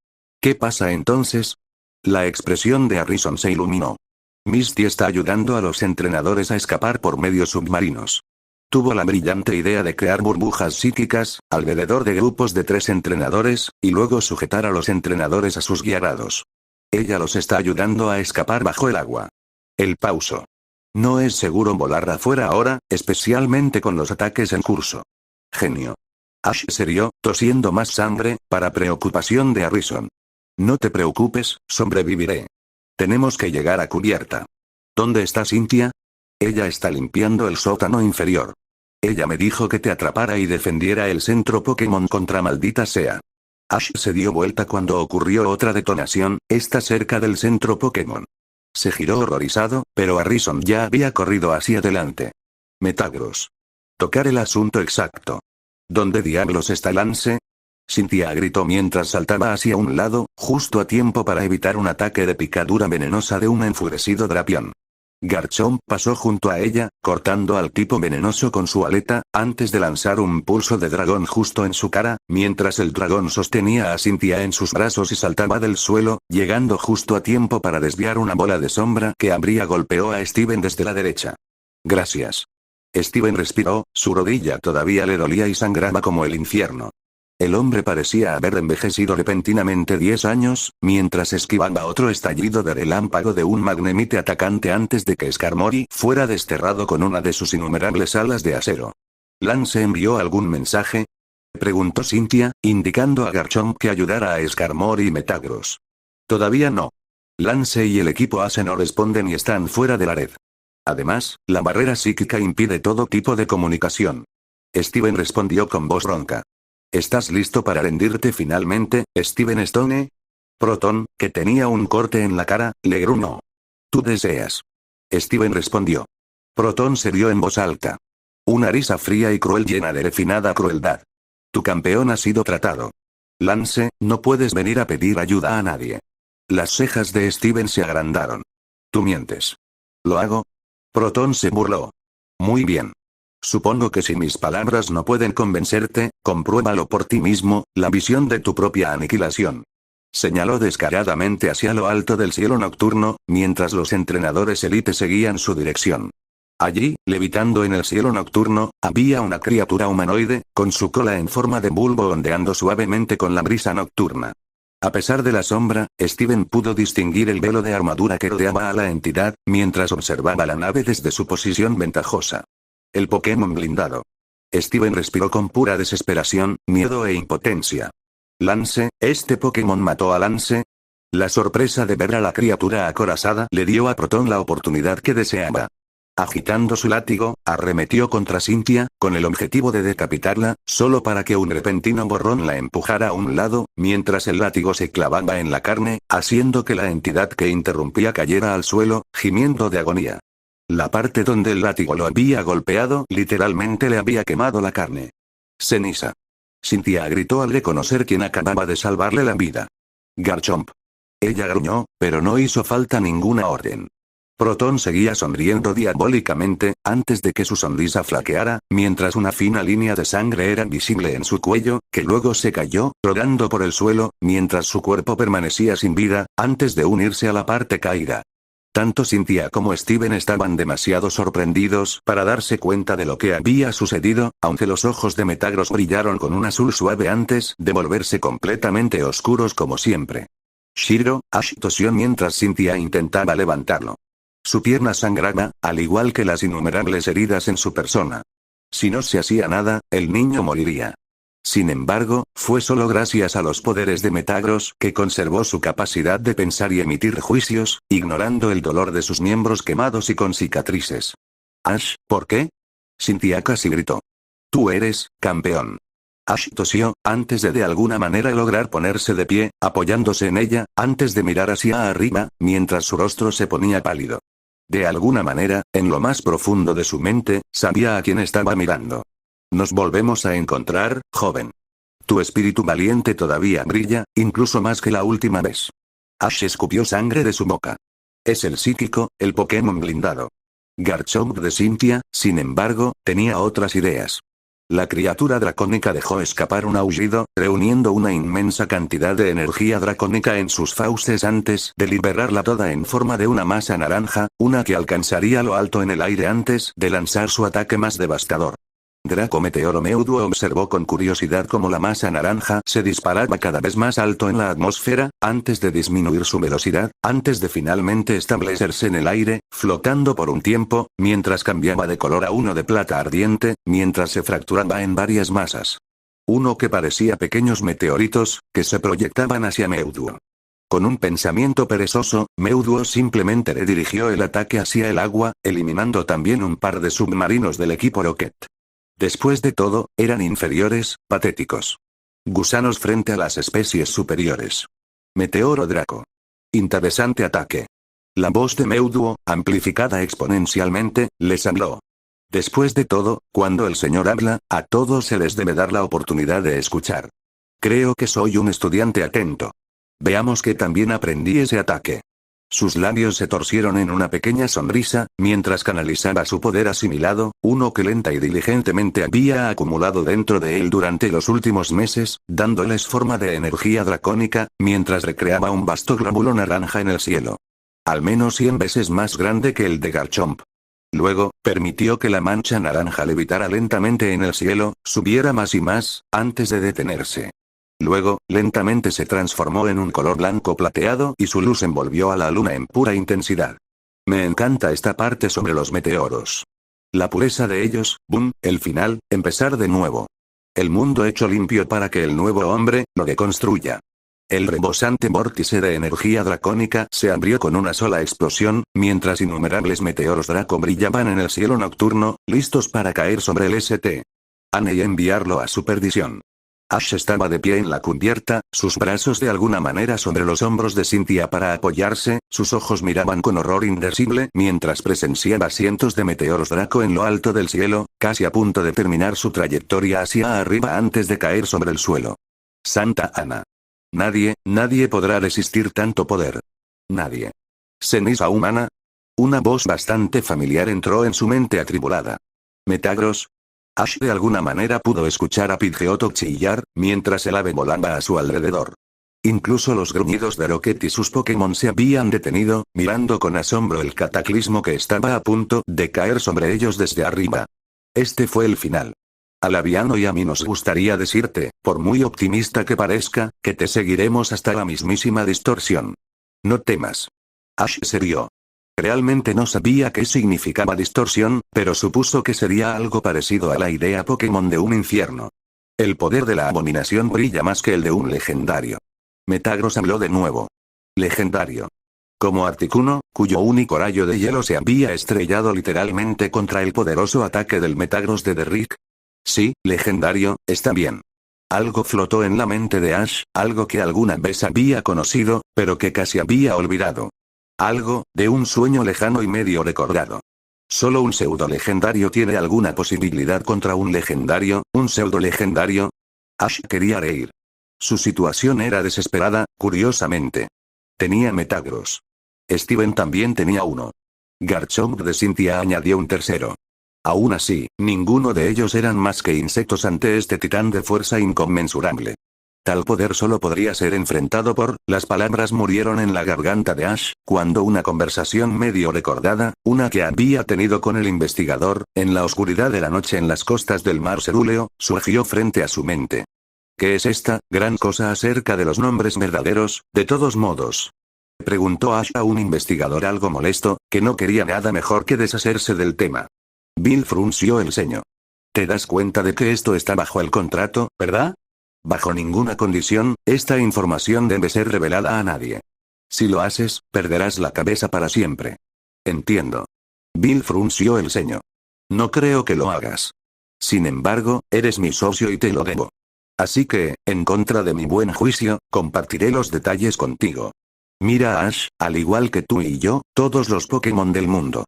¿Qué pasa entonces? La expresión de Harrison se iluminó. Misty está ayudando a los entrenadores a escapar por medios submarinos. Tuvo la brillante idea de crear burbujas psíquicas, alrededor de grupos de 3 entrenadores, y luego sujetar a los entrenadores a sus guiarados. Ella los está ayudando a escapar bajo el agua. El pauso. No es seguro volar afuera ahora, especialmente con los ataques en curso. Genio. Ash se rió, tosiendo más sangre, para preocupación de Harrison. No te preocupes, sobreviviré. Tenemos que llegar a cubierta. ¿Dónde está Cynthia? Ella está limpiando el sótano inferior. Ella me dijo que te atrapara y defendiera el centro Pokémon contra maldita sea. Ash se dio vuelta cuando ocurrió otra detonación, esta cerca del centro Pokémon. Se giró horrorizado, pero Harrison ya había corrido hacia adelante. Metagross. Tocar el asunto exacto. ¿Dónde diablos está Lance? Cynthia gritó mientras saltaba hacia un lado, justo a tiempo para evitar un ataque de picadura venenosa de un enfurecido Drapion. Garchomp pasó junto a ella, cortando al tipo venenoso con su aleta, antes de lanzar un pulso de dragón justo en su cara, mientras el dragón sostenía a Cynthia en sus brazos y saltaba del suelo, llegando justo a tiempo para desviar una bola de sombra que golpeó a Steven desde la derecha. Gracias. Steven respiró, su rodilla todavía le dolía y sangraba como el infierno. El hombre parecía haber envejecido repentinamente 10 años, mientras esquivaba otro estallido de relámpago de un magnemite atacante antes de que Skarmory fuera desterrado con una de sus innumerables alas de acero. ¿Lance envió algún mensaje? Preguntó Cynthia, indicando a Garchomp que ayudara a Skarmory y Metagross. Todavía no. Lance y el equipo Ace no responden y están fuera de la red. Además, la barrera psíquica impide todo tipo de comunicación. Steven respondió con voz ronca. ¿Estás listo para rendirte finalmente, Steven Stone? Proton, que tenía un corte en la cara, le gruñó. ¿Tú deseas? Steven respondió. Proton se rió en voz alta. Una risa fría y cruel llena de refinada crueldad. Tu campeón ha sido tratado. Lance, no puedes venir a pedir ayuda a nadie. Las cejas de Steven se agrandaron. Tú mientes. ¿Lo hago? Proton se burló. Muy bien. Supongo que si mis palabras no pueden convencerte, compruébalo por ti mismo, la visión de tu propia aniquilación. Señaló descaradamente hacia lo alto del cielo nocturno, mientras los entrenadores élite seguían su dirección. Allí, levitando en el cielo nocturno, había una criatura humanoide, con su cola en forma de bulbo ondeando suavemente con la brisa nocturna. A pesar de la sombra, Steven pudo distinguir el velo de armadura que rodeaba a la entidad, mientras observaba la nave desde su posición ventajosa. El Pokémon blindado. Steven respiró con pura desesperación, miedo e impotencia. Lance, ¿este Pokémon mató a Lance? La sorpresa de ver a la criatura acorazada le dio a Proton la oportunidad que deseaba. Agitando su látigo, arremetió contra Cynthia, con el objetivo de decapitarla, solo para que un repentino borrón la empujara a un lado, mientras el látigo se clavaba en la carne, haciendo que la entidad que interrumpía cayera al suelo, gimiendo de agonía. La parte donde el látigo lo había golpeado literalmente le había quemado la carne. Ceniza. Cynthia gritó al reconocer quién acababa de salvarle la vida. Garchomp. Ella gruñó, pero no hizo falta ninguna orden. Proton seguía sonriendo diabólicamente, antes de que su sonrisa flaqueara, mientras una fina línea de sangre era visible en su cuello, que luego se cayó, rodando por el suelo, mientras su cuerpo permanecía sin vida, antes de unirse a la parte caída. Tanto Cynthia como Steven estaban demasiado sorprendidos para darse cuenta de lo que había sucedido, aunque los ojos de Metagross brillaron con un azul suave antes de volverse completamente oscuros como siempre. Shiro, Ash tosió mientras Cynthia intentaba levantarlo. Su pierna sangraba, al igual que las innumerables heridas en su persona. Si no se hacía nada, el niño moriría. Sin embargo, fue solo gracias a los poderes de Metagross que conservó su capacidad de pensar y emitir juicios, ignorando el dolor de sus miembros quemados y con cicatrices. Ash, ¿por qué? Cynthia casi gritó. Tú eres, campeón. Ash tosió, antes de alguna manera lograr ponerse de pie, apoyándose en ella, antes de mirar hacia arriba, mientras su rostro se ponía pálido. De alguna manera, en lo más profundo de su mente, sabía a quién estaba mirando. Nos volvemos a encontrar, joven. Tu espíritu valiente todavía brilla, incluso más que la última vez. Ash escupió sangre de su boca. Es el psíquico, el Pokémon blindado. Garchomp de Cynthia, sin embargo, tenía otras ideas. La criatura dracónica dejó escapar un aullido, reuniendo una inmensa cantidad de energía dracónica en sus fauces antes de liberarla toda en forma de una masa naranja, una que alcanzaría lo alto en el aire antes de lanzar su ataque más devastador. Draco Meteoro Mewtwo observó con curiosidad cómo la masa naranja se disparaba cada vez más alto en la atmósfera, antes de disminuir su velocidad, antes de finalmente establecerse en el aire, flotando por un tiempo, mientras cambiaba de color a uno de plata ardiente, mientras se fracturaba en varias masas. Uno que parecía pequeños meteoritos, que se proyectaban hacia Mewtwo. Con un pensamiento perezoso, Mewtwo simplemente redirigió el ataque hacia el agua, eliminando también un par de submarinos del equipo Rocket. Después de todo, eran inferiores, patéticos. Gusanos frente a las especies superiores. Meteoro Draco. Interesante ataque. La voz de Mewtwo, amplificada exponencialmente, les habló. Después de todo, cuando el señor habla, a todos se les debe dar la oportunidad de escuchar. Creo que soy un estudiante atento. Veamos que también aprendí ese ataque. Sus labios se torcieron en una pequeña sonrisa, mientras canalizaba su poder asimilado, uno que lenta y diligentemente había acumulado dentro de él durante los últimos meses, dándoles forma de energía dracónica, mientras recreaba un vasto glóbulo naranja en el cielo. Al menos 100 veces más grande que el de Garchomp. Luego, permitió que la mancha naranja levitara lentamente en el cielo, subiera más y más, antes de detenerse. Luego, lentamente se transformó en un color blanco plateado y su luz envolvió a la luna en pura intensidad. Me encanta esta parte sobre los meteoros. La pureza de ellos, boom, el final, empezar de nuevo. El mundo hecho limpio para que el nuevo hombre lo reconstruya. El rebosante vórtice de energía dracónica se abrió con una sola explosión, mientras innumerables meteoros Draco brillaban en el cielo nocturno, listos para caer sobre el St. Anne y enviarlo a su perdición. Ash estaba de pie en la cubierta, sus brazos de alguna manera sobre los hombros de Cynthia para apoyarse, sus ojos miraban con horror indecible mientras presenciaba cientos de meteoros Draco en lo alto del cielo, casi a punto de terminar su trayectoria hacia arriba antes de caer sobre el suelo. Santa Ana. Nadie podrá resistir tanto poder. Nadie. ¿Ceniza humana? Una voz bastante familiar entró en su mente atribulada. ¿Metagross? Ash de alguna manera pudo escuchar a Pidgeotto chillar, mientras el ave volaba a su alrededor. Incluso los gruñidos de Rocket y sus Pokémon se habían detenido, mirando con asombro el cataclismo que estaba a punto de caer sobre ellos desde arriba. Este fue el final. A Laviano y a mí nos gustaría decirte, por muy optimista que parezca, que te seguiremos hasta la mismísima distorsión. No temas. Ash se rió. Realmente no sabía qué significaba distorsión, pero supuso que sería algo parecido a la idea Pokémon de un infierno. El poder de la abominación brilla más que el de un legendario. Metagross habló de nuevo. Legendario. Como Articuno, cuyo único rayo de hielo se había estrellado literalmente contra el poderoso ataque del Metagross de Derrick. Sí, legendario, está bien. Algo flotó en la mente de Ash, algo que alguna vez había conocido, pero que casi había olvidado. Algo, de un sueño lejano y medio recordado. ¿Solo un pseudo legendario tiene alguna posibilidad contra un legendario, un pseudo legendario? Ash quería reír. Su situación era desesperada, curiosamente. Tenía Metagross. Steven también tenía uno. Garchomp de Cynthia añadió un tercero. Aún así, ninguno de ellos eran más que insectos ante este titán de fuerza inconmensurable. Tal poder solo podría ser enfrentado por, las palabras murieron en la garganta de Ash, cuando una conversación medio recordada, una que había tenido con el investigador, en la oscuridad de la noche en las costas del mar Cerúleo, surgió frente a su mente. ¿Qué es esta gran cosa acerca de los nombres verdaderos, de todos modos? Preguntó Ash a un investigador algo molesto, que no quería nada mejor que deshacerse del tema. Bill frunció el ceño. ¿Te das cuenta de que esto está bajo el contrato, verdad? Bajo ninguna condición, esta información debe ser revelada a nadie. Si lo haces, perderás la cabeza para siempre. Entiendo. Bill frunció el ceño. No creo que lo hagas. Sin embargo, eres mi socio y te lo debo. Así que, en contra de mi buen juicio, compartiré los detalles contigo. Mira a Ash, al igual que tú y yo, todos los Pokémon del mundo.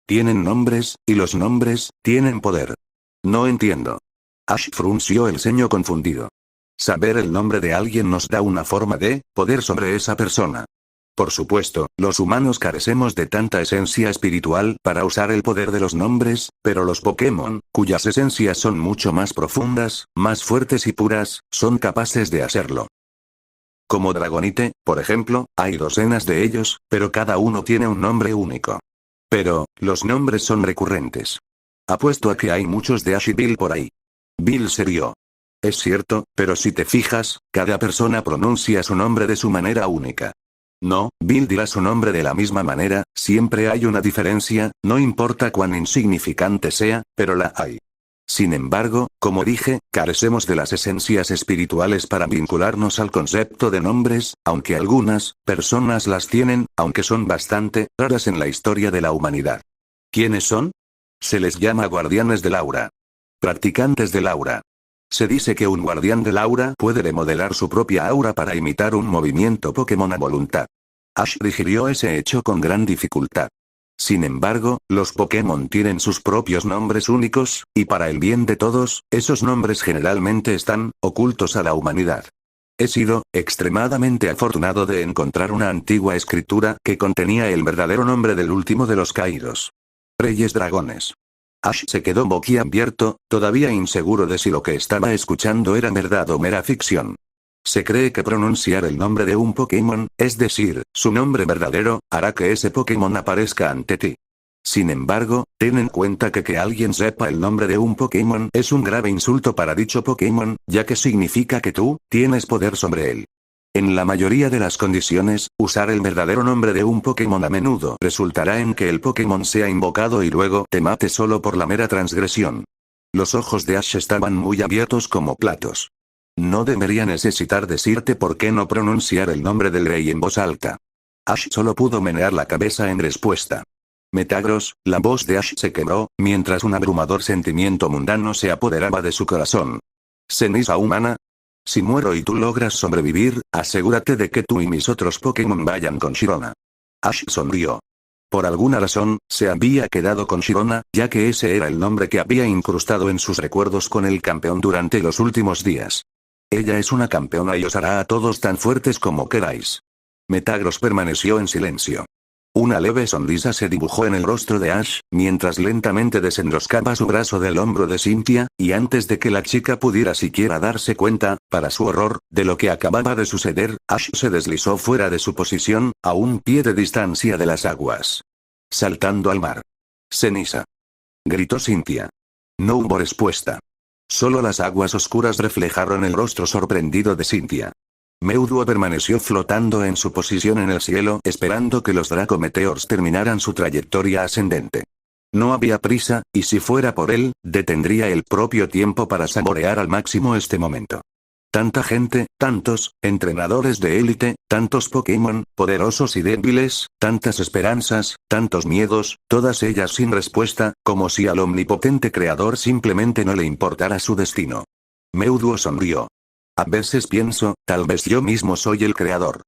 Tienen nombres, y los nombres, tienen poder. No entiendo. Ash frunció el ceño confundido. Saber el nombre de alguien nos da una forma de poder sobre esa persona. Por supuesto, los humanos carecemos de tanta esencia espiritual para usar el poder de los nombres, pero los Pokémon, cuyas esencias son mucho más profundas, más fuertes y puras, son capaces de hacerlo. Como Dragonite, por ejemplo, hay docenas de ellos, pero cada uno tiene un nombre único. Pero, los nombres son recurrentes. Apuesto a que hay muchos de Ash y Bill por ahí. Bill se rió. Es cierto, pero si te fijas, cada persona pronuncia su nombre de su manera única. No, Bill dirá su nombre de la misma manera, siempre hay una diferencia, no importa cuán insignificante sea, pero la hay. Sin embargo, como dije, carecemos de las esencias espirituales para vincularnos al concepto de nombres, aunque algunas personas las tienen, aunque son bastante raras en la historia de la humanidad. ¿Quiénes son? Se les llama guardianes del aura. Practicantes del aura. Se dice que un guardián del aura puede remodelar su propia aura para imitar un movimiento Pokémon a voluntad. Ash digirió ese hecho con gran dificultad. Sin embargo, los Pokémon tienen sus propios nombres únicos, y para el bien de todos, esos nombres generalmente están ocultos a la humanidad. He sido extremadamente afortunado de encontrar una antigua escritura que contenía el verdadero nombre del último de los caídos. Reyes Dragones. Ash se quedó boquiabierto, todavía inseguro de si lo que estaba escuchando era verdad o mera ficción. Se cree que pronunciar el nombre de un Pokémon, es decir, su nombre verdadero, hará que ese Pokémon aparezca ante ti. Sin embargo, ten en cuenta que alguien sepa el nombre de un Pokémon es un grave insulto para dicho Pokémon, ya que significa que tú tienes poder sobre él. En la mayoría de las condiciones, usar el verdadero nombre de un Pokémon a menudo resultará en que el Pokémon sea invocado y luego te mate solo por la mera transgresión. Los ojos de Ash estaban muy abiertos como platos. No debería necesitar decirte por qué no pronunciar el nombre del rey en voz alta. Ash solo pudo menear la cabeza en respuesta. Metagross, la voz de Ash se quebró, mientras un abrumador sentimiento mundano se apoderaba de su corazón. ¿Ceniza humana? Si muero y tú logras sobrevivir, asegúrate de que tú y mis otros Pokémon vayan con Shyona. Ash sonrió. Por alguna razón, se había quedado con Shyona, ya que ese era el nombre que había incrustado en sus recuerdos con el campeón durante los últimos días. Ella es una campeona y os hará a todos tan fuertes como queráis. Metagross permaneció en silencio. Una leve sonrisa se dibujó en el rostro de Ash, mientras lentamente desenroscaba su brazo del hombro de Cynthia, y antes de que la chica pudiera siquiera darse cuenta, para su horror, de lo que acababa de suceder, Ash se deslizó fuera de su posición, a un pie de distancia de las aguas. Saltando al mar. Ceniza. Gritó Cynthia. No hubo respuesta. Solo las aguas oscuras reflejaron el rostro sorprendido de Cynthia. Meoduo permaneció flotando en su posición en el cielo esperando que los Draco Meteors terminaran su trayectoria ascendente. No había prisa, y si fuera por él, detendría el propio tiempo para saborear al máximo este momento. Tanta gente, tantos entrenadores de élite, tantos Pokémon, poderosos y débiles, tantas esperanzas, tantos miedos, todas ellas sin respuesta, como si al omnipotente creador simplemente no le importara su destino. Meoduo sonrió. A veces pienso, tal vez yo mismo soy el creador.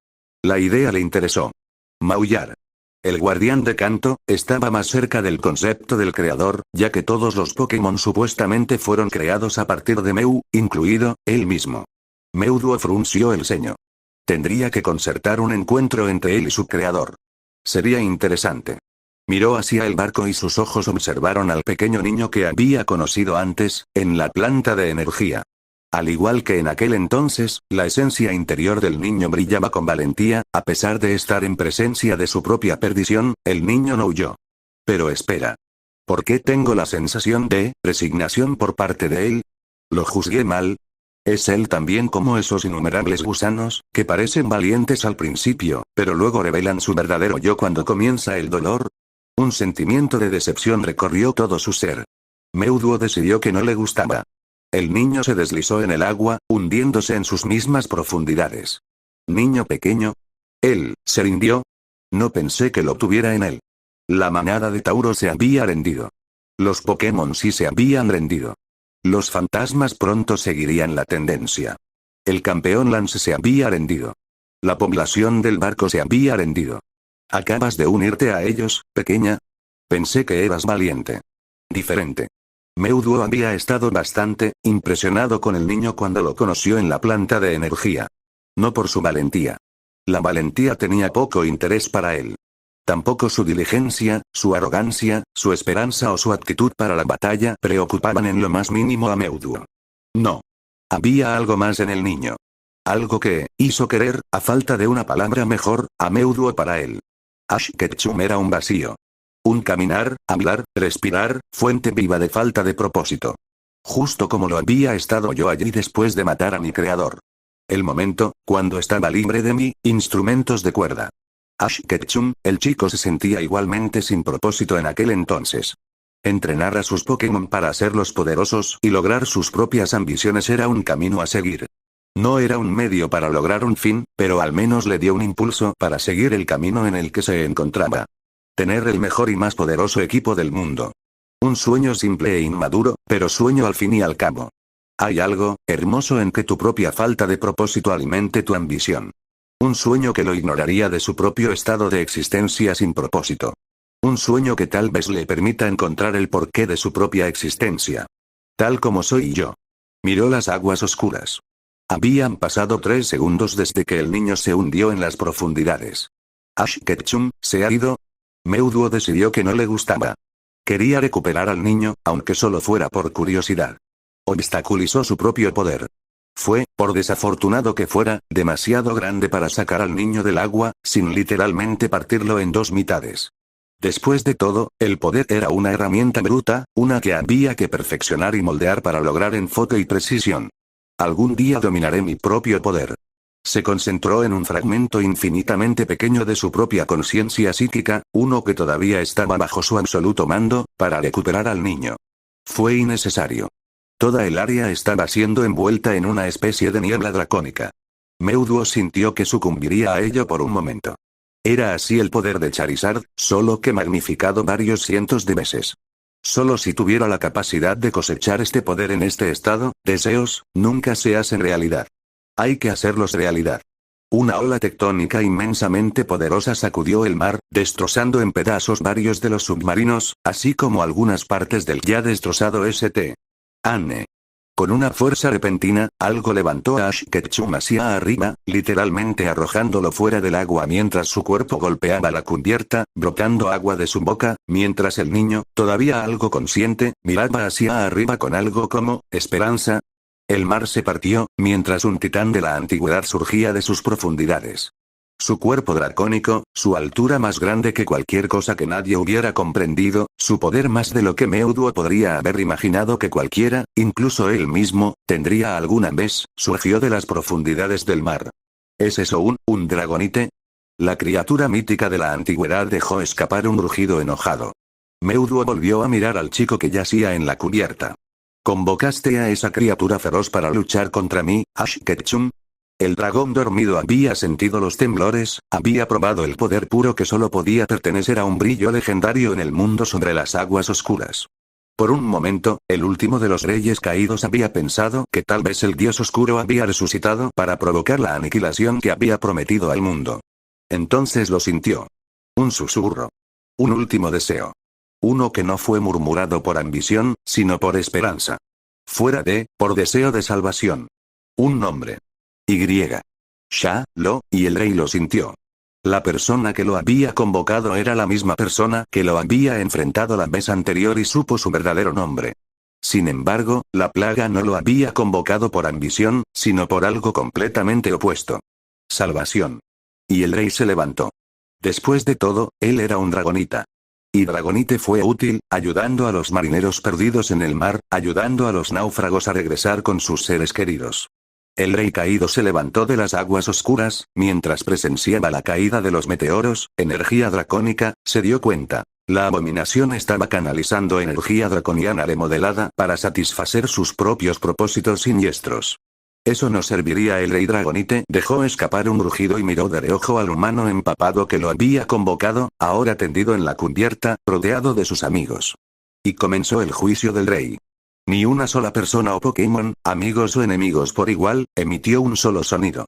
La idea le interesó. Maullar. El guardián de Kanto estaba más cerca del concepto del creador, ya que todos los Pokémon supuestamente fueron creados a partir de Mew, incluido él mismo. Meoduo frunció el ceño. Tendría que concertar un encuentro entre él y su creador. Sería interesante. Miró hacia el barco y sus ojos observaron al pequeño niño que había conocido antes, en la planta de energía. Al igual que en aquel entonces, la esencia interior del niño brillaba con valentía, a pesar de estar en presencia de su propia perdición, el niño no huyó. Pero espera. ¿Por qué tengo la sensación de resignación por parte de él? ¿Lo juzgué mal? ¿Es él también como esos innumerables gusanos, que parecen valientes al principio, pero luego revelan su verdadero yo cuando comienza el dolor? Un sentimiento de decepción recorrió todo su ser. Meoduo decidió que no le gustaba. El niño se deslizó en el agua, hundiéndose en sus mismas profundidades. ¿Niño pequeño? ¿Él se rindió? No pensé que lo tuviera en él. La manada de Tauro se había rendido. Los Pokémon sí se habían rendido. Los fantasmas pronto seguirían la tendencia. El campeón Lance se había rendido. La población del barco se había rendido. ¿Acabas de unirte a ellos, pequeña? Pensé que eras valiente. Diferente. Meoduo había estado bastante impresionado con el niño cuando lo conoció en la planta de energía. No por su valentía. La valentía tenía poco interés para él. Tampoco su diligencia, su arrogancia, su esperanza o su actitud para la batalla preocupaban en lo más mínimo a Meoduo. No. Había algo más en el niño. Algo que hizo querer, a falta de una palabra mejor, a Meoduo para él. Ash Ketchum era un vacío. Un caminar, hablar, respirar, fuente viva de falta de propósito. Justo como lo había estado yo allí después de matar a mi creador. El momento, cuando estaba libre de mí, instrumentos de cuerda. Ash Ketchum, el chico se sentía igualmente sin propósito en aquel entonces. Entrenar a sus Pokémon para hacerlos poderosos y lograr sus propias ambiciones era un camino a seguir. No era un medio para lograr un fin, pero al menos le dio un impulso para seguir el camino en el que se encontraba. Tener el mejor y más poderoso equipo del mundo. Un sueño simple e inmaduro, pero sueño al fin y al cabo. Hay algo hermoso en que tu propia falta de propósito alimente tu ambición. Un sueño que lo ignoraría de su propio estado de existencia sin propósito. Un sueño que tal vez le permita encontrar el porqué de su propia existencia. Tal como soy yo. Miró las aguas oscuras. Habían pasado 3 segundos desde que el niño se hundió en las profundidades. Ash Ketchum, ¿se ha ido? Meoduo decidió que no le gustaba. Quería recuperar al niño, aunque solo fuera por curiosidad. Obstaculizó su propio poder. Fue, por desafortunado que fuera, demasiado grande para sacar al niño del agua, sin literalmente partirlo en 2 mitades. Después de todo, el poder era una herramienta bruta, una que había que perfeccionar y moldear para lograr enfoque y precisión. Algún día dominaré mi propio poder. Se concentró en un fragmento infinitamente pequeño de su propia conciencia psíquica, uno que todavía estaba bajo su absoluto mando, para recuperar al niño. Fue innecesario. Toda el área estaba siendo envuelta en una especie de niebla dracónica. Meoduo sintió que sucumbiría a ello por un momento. Era así el poder de Charizard, solo que magnificado varios cientos de veces. Solo si tuviera la capacidad de cosechar este poder en este estado, deseos, nunca se hacen realidad. Hay que hacerlos realidad. Una ola tectónica inmensamente poderosa sacudió el mar, destrozando en pedazos varios de los submarinos, así como algunas partes del ya destrozado St. Anne. Con una fuerza repentina, algo levantó a Ash Ketchum hacia arriba, literalmente arrojándolo fuera del agua mientras su cuerpo golpeaba la cubierta, brotando agua de su boca, mientras el niño, todavía algo consciente, miraba hacia arriba con algo como esperanza. El mar se partió, mientras un titán de la antigüedad surgía de sus profundidades. Su cuerpo dracónico, su altura más grande que cualquier cosa que nadie hubiera comprendido, su poder más de lo que Meuduo podría haber imaginado que cualquiera, incluso él mismo, tendría alguna vez, surgió de las profundidades del mar. ¿Es eso un dragonite? La criatura mítica de la antigüedad dejó escapar un rugido enojado. Meuduo volvió a mirar al chico que yacía en la cubierta. ¿Convocaste a esa criatura feroz para luchar contra mí, Ash Ketchum? El dragón dormido había sentido los temblores, había probado el poder puro que solo podía pertenecer a un brillo legendario en el mundo sobre las aguas oscuras. Por un momento, el último de los reyes caídos había pensado que tal vez el dios oscuro había resucitado para provocar la aniquilación que había prometido al mundo. Entonces lo sintió. Un susurro. Un último deseo. Uno que no fue murmurado por ambición, sino por esperanza. Por deseo de salvación. Un nombre. Y. Sha-Lo, y el rey lo sintió. La persona que lo había convocado era la misma persona que lo había enfrentado la vez anterior y supo su verdadero nombre. Sin embargo, la plaga no lo había convocado por ambición, sino por algo completamente opuesto. Salvación. Y el rey se levantó. Después de todo, él era un dragonita. Y Dragonite fue útil, ayudando a los marineros perdidos en el mar, ayudando a los náufragos a regresar con sus seres queridos. El rey caído se levantó de las aguas oscuras, mientras presenciaba la caída de los meteoros, energía dracónica, se dio cuenta. La abominación estaba canalizando energía draconiana remodelada para satisfacer sus propios propósitos siniestros. Eso no serviría. El rey Dragonite dejó escapar un rugido y miró de reojo al humano empapado que lo había convocado, ahora tendido en la cubierta, rodeado de sus amigos. Y comenzó el juicio del rey. Ni una sola persona o Pokémon, amigos o enemigos por igual, emitió un solo sonido.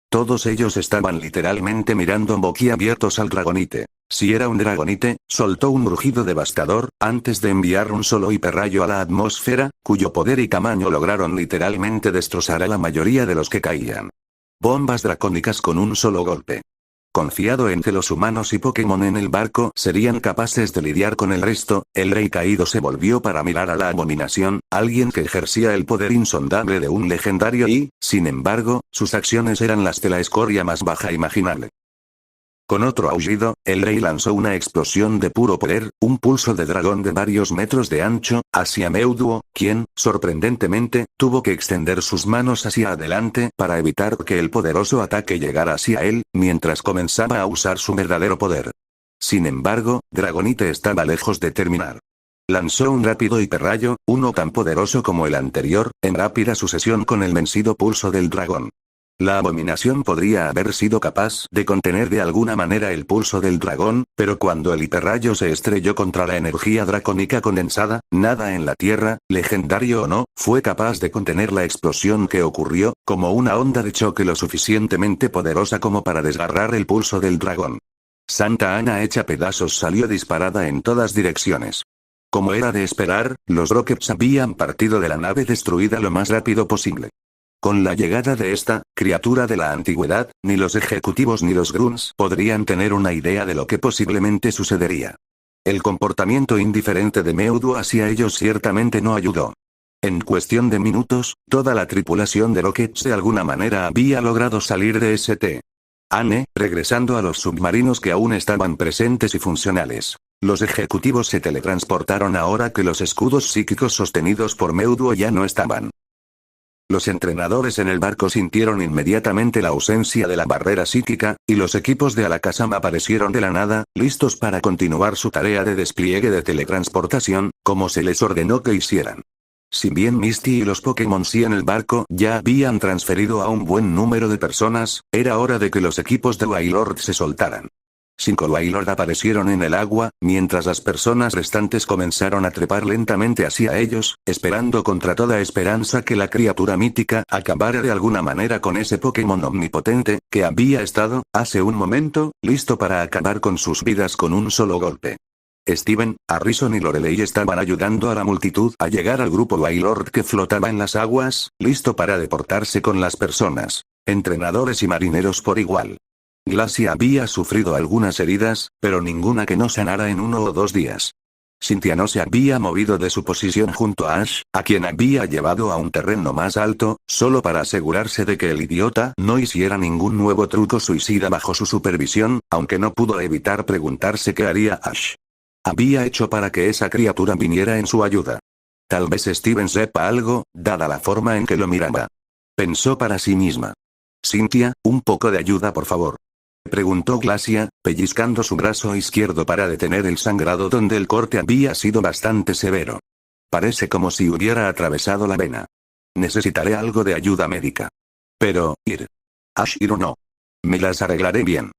Todos ellos estaban literalmente mirando boquiabiertos al Dragonite. Si era un Dragonite, soltó un rugido devastador, antes de enviar un solo hiperrayo a la atmósfera, cuyo poder y tamaño lograron literalmente destrozar a la mayoría de los que caían. Bombas dracónicas con un solo golpe. Confiado en que los humanos y Pokémon en el barco serían capaces de lidiar con el resto, el rey caído se volvió para mirar a la abominación, alguien que ejercía el poder insondable de un legendario y, sin embargo, sus acciones eran las de la escoria más baja imaginable. Con otro aullido, el rey lanzó una explosión de puro poder, un pulso de dragón de varios metros de ancho, hacia Meuduo, quien, sorprendentemente, tuvo que extender sus manos hacia adelante para evitar que el poderoso ataque llegara hacia él, mientras comenzaba a usar su verdadero poder. Sin embargo, Dragonite estaba lejos de terminar. Lanzó un rápido hiperrayo, uno tan poderoso como el anterior, en rápida sucesión con el vencido pulso del dragón. La abominación podría haber sido capaz de contener de alguna manera el pulso del dragón, pero cuando el hiperrayo se estrelló contra la energía dracónica condensada, nada en la tierra, legendario o no, fue capaz de contener la explosión que ocurrió, como una onda de choque lo suficientemente poderosa como para desgarrar el pulso del dragón. Santa Ana hecha pedazos salió disparada en todas direcciones. Como era de esperar, los Rockets habían partido de la nave destruida lo más rápido posible. Con la llegada de esta criatura de la antigüedad, ni los ejecutivos ni los grunts podrían tener una idea de lo que posiblemente sucedería. El comportamiento indiferente de Meuduo hacia ellos ciertamente no ayudó. En cuestión de minutos, toda la tripulación de Rockets de alguna manera había logrado salir de St. Anne, regresando a los submarinos que aún estaban presentes y funcionales. Los ejecutivos se teletransportaron ahora que los escudos psíquicos sostenidos por Meuduo ya no estaban. Los entrenadores en el barco sintieron inmediatamente la ausencia de la barrera psíquica, y los equipos de Alakazam aparecieron de la nada, listos para continuar su tarea de despliegue de teletransportación, como se les ordenó que hicieran. Si bien Misty y los Pokémon sí en el barco ya habían transferido a un buen número de personas, era hora de que los equipos de Wailord se soltaran. 5 Wailord aparecieron en el agua, mientras las personas restantes comenzaron a trepar lentamente hacia ellos, esperando contra toda esperanza que la criatura mítica acabara de alguna manera con ese Pokémon omnipotente, que había estado, hace un momento, listo para acabar con sus vidas con un solo golpe. Steven, Harrison y Lorelei estaban ayudando a la multitud a llegar al grupo Wailord que flotaba en las aguas, listo para deportarse con las personas, entrenadores y marineros por igual. Glacia había sufrido algunas heridas, pero ninguna que no sanara en 1 o 2 días. Cynthia no se había movido de su posición junto a Ash, a quien había llevado a un terreno más alto, solo para asegurarse de que el idiota no hiciera ningún nuevo truco suicida bajo su supervisión, aunque no pudo evitar preguntarse qué haría Ash. Había hecho para que esa criatura viniera en su ayuda. Tal vez Steven sepa algo, dada la forma en que lo miraba. Pensó para sí misma. Cynthia, un poco de ayuda por favor. Preguntó Glacia, pellizcando su brazo izquierdo para detener el sangrado donde el corte había sido bastante severo. Parece como si hubiera atravesado la vena. Necesitaré algo de ayuda médica. Pero, Ash no. Me las arreglaré bien.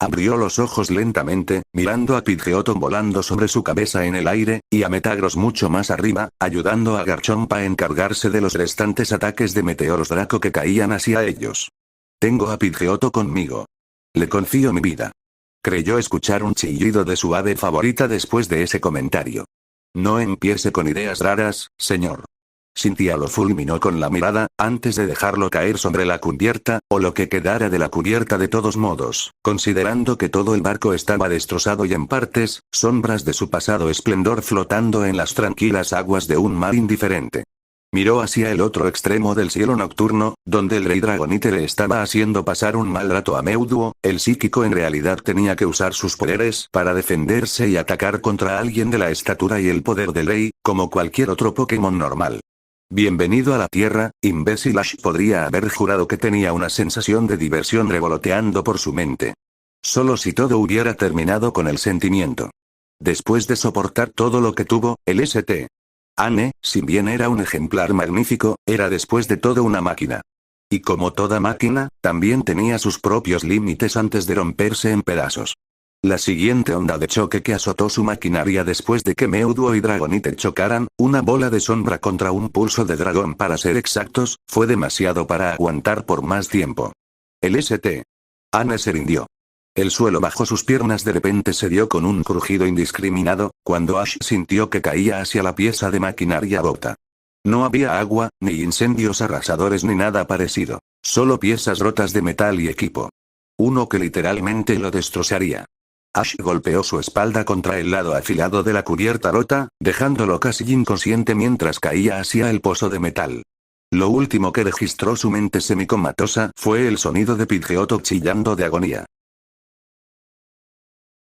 Abrió los ojos lentamente, mirando a Pidgeotto volando sobre su cabeza en el aire, y a Metagross mucho más arriba, ayudando a Garchomp a encargarse de los restantes ataques de meteoros Draco que caían hacia ellos. Tengo a Pidgeotto conmigo. Le confío mi vida. Creyó escuchar un chillido de su ave favorita después de ese comentario. No empiece con ideas raras, señor. Cynthia lo fulminó con la mirada, antes de dejarlo caer sobre la cubierta, o lo que quedara de la cubierta de todos modos, considerando que todo el barco estaba destrozado y en partes, sombras de su pasado esplendor flotando en las tranquilas aguas de un mar indiferente. Miró hacia el otro extremo del cielo nocturno, donde el rey Dragonite le estaba haciendo pasar un mal rato a Mewtwo. El psíquico en realidad tenía que usar sus poderes para defenderse y atacar contra alguien de la estatura y el poder del rey, como cualquier otro Pokémon normal. Bienvenido a la Tierra, imbécil. Ash podría haber jurado que tenía una sensación de diversión revoloteando por su mente. Solo si todo hubiera terminado con el sentimiento. Después de soportar todo lo que tuvo, el St. Anne, si bien era un ejemplar magnífico, era después de todo una máquina. Y como toda máquina, también tenía sus propios límites antes de romperse en pedazos. La siguiente onda de choque que azotó su maquinaria después de que Mewtwo y Dragonite chocaran, una bola de sombra contra un pulso de dragón para ser exactos, fue demasiado para aguantar por más tiempo. El St. Anne se rindió. El suelo bajo sus piernas de repente se dio con un crujido indiscriminado, cuando Ash sintió que caía hacia la pieza de maquinaria rota. No había agua, ni incendios arrasadores ni nada parecido. Solo piezas rotas de metal y equipo. Uno que literalmente lo destrozaría. Ash golpeó su espalda contra el lado afilado de la cubierta rota, dejándolo casi inconsciente mientras caía hacia el pozo de metal. Lo último que registró su mente semicomatosa fue el sonido de Pidgeotto chillando de agonía.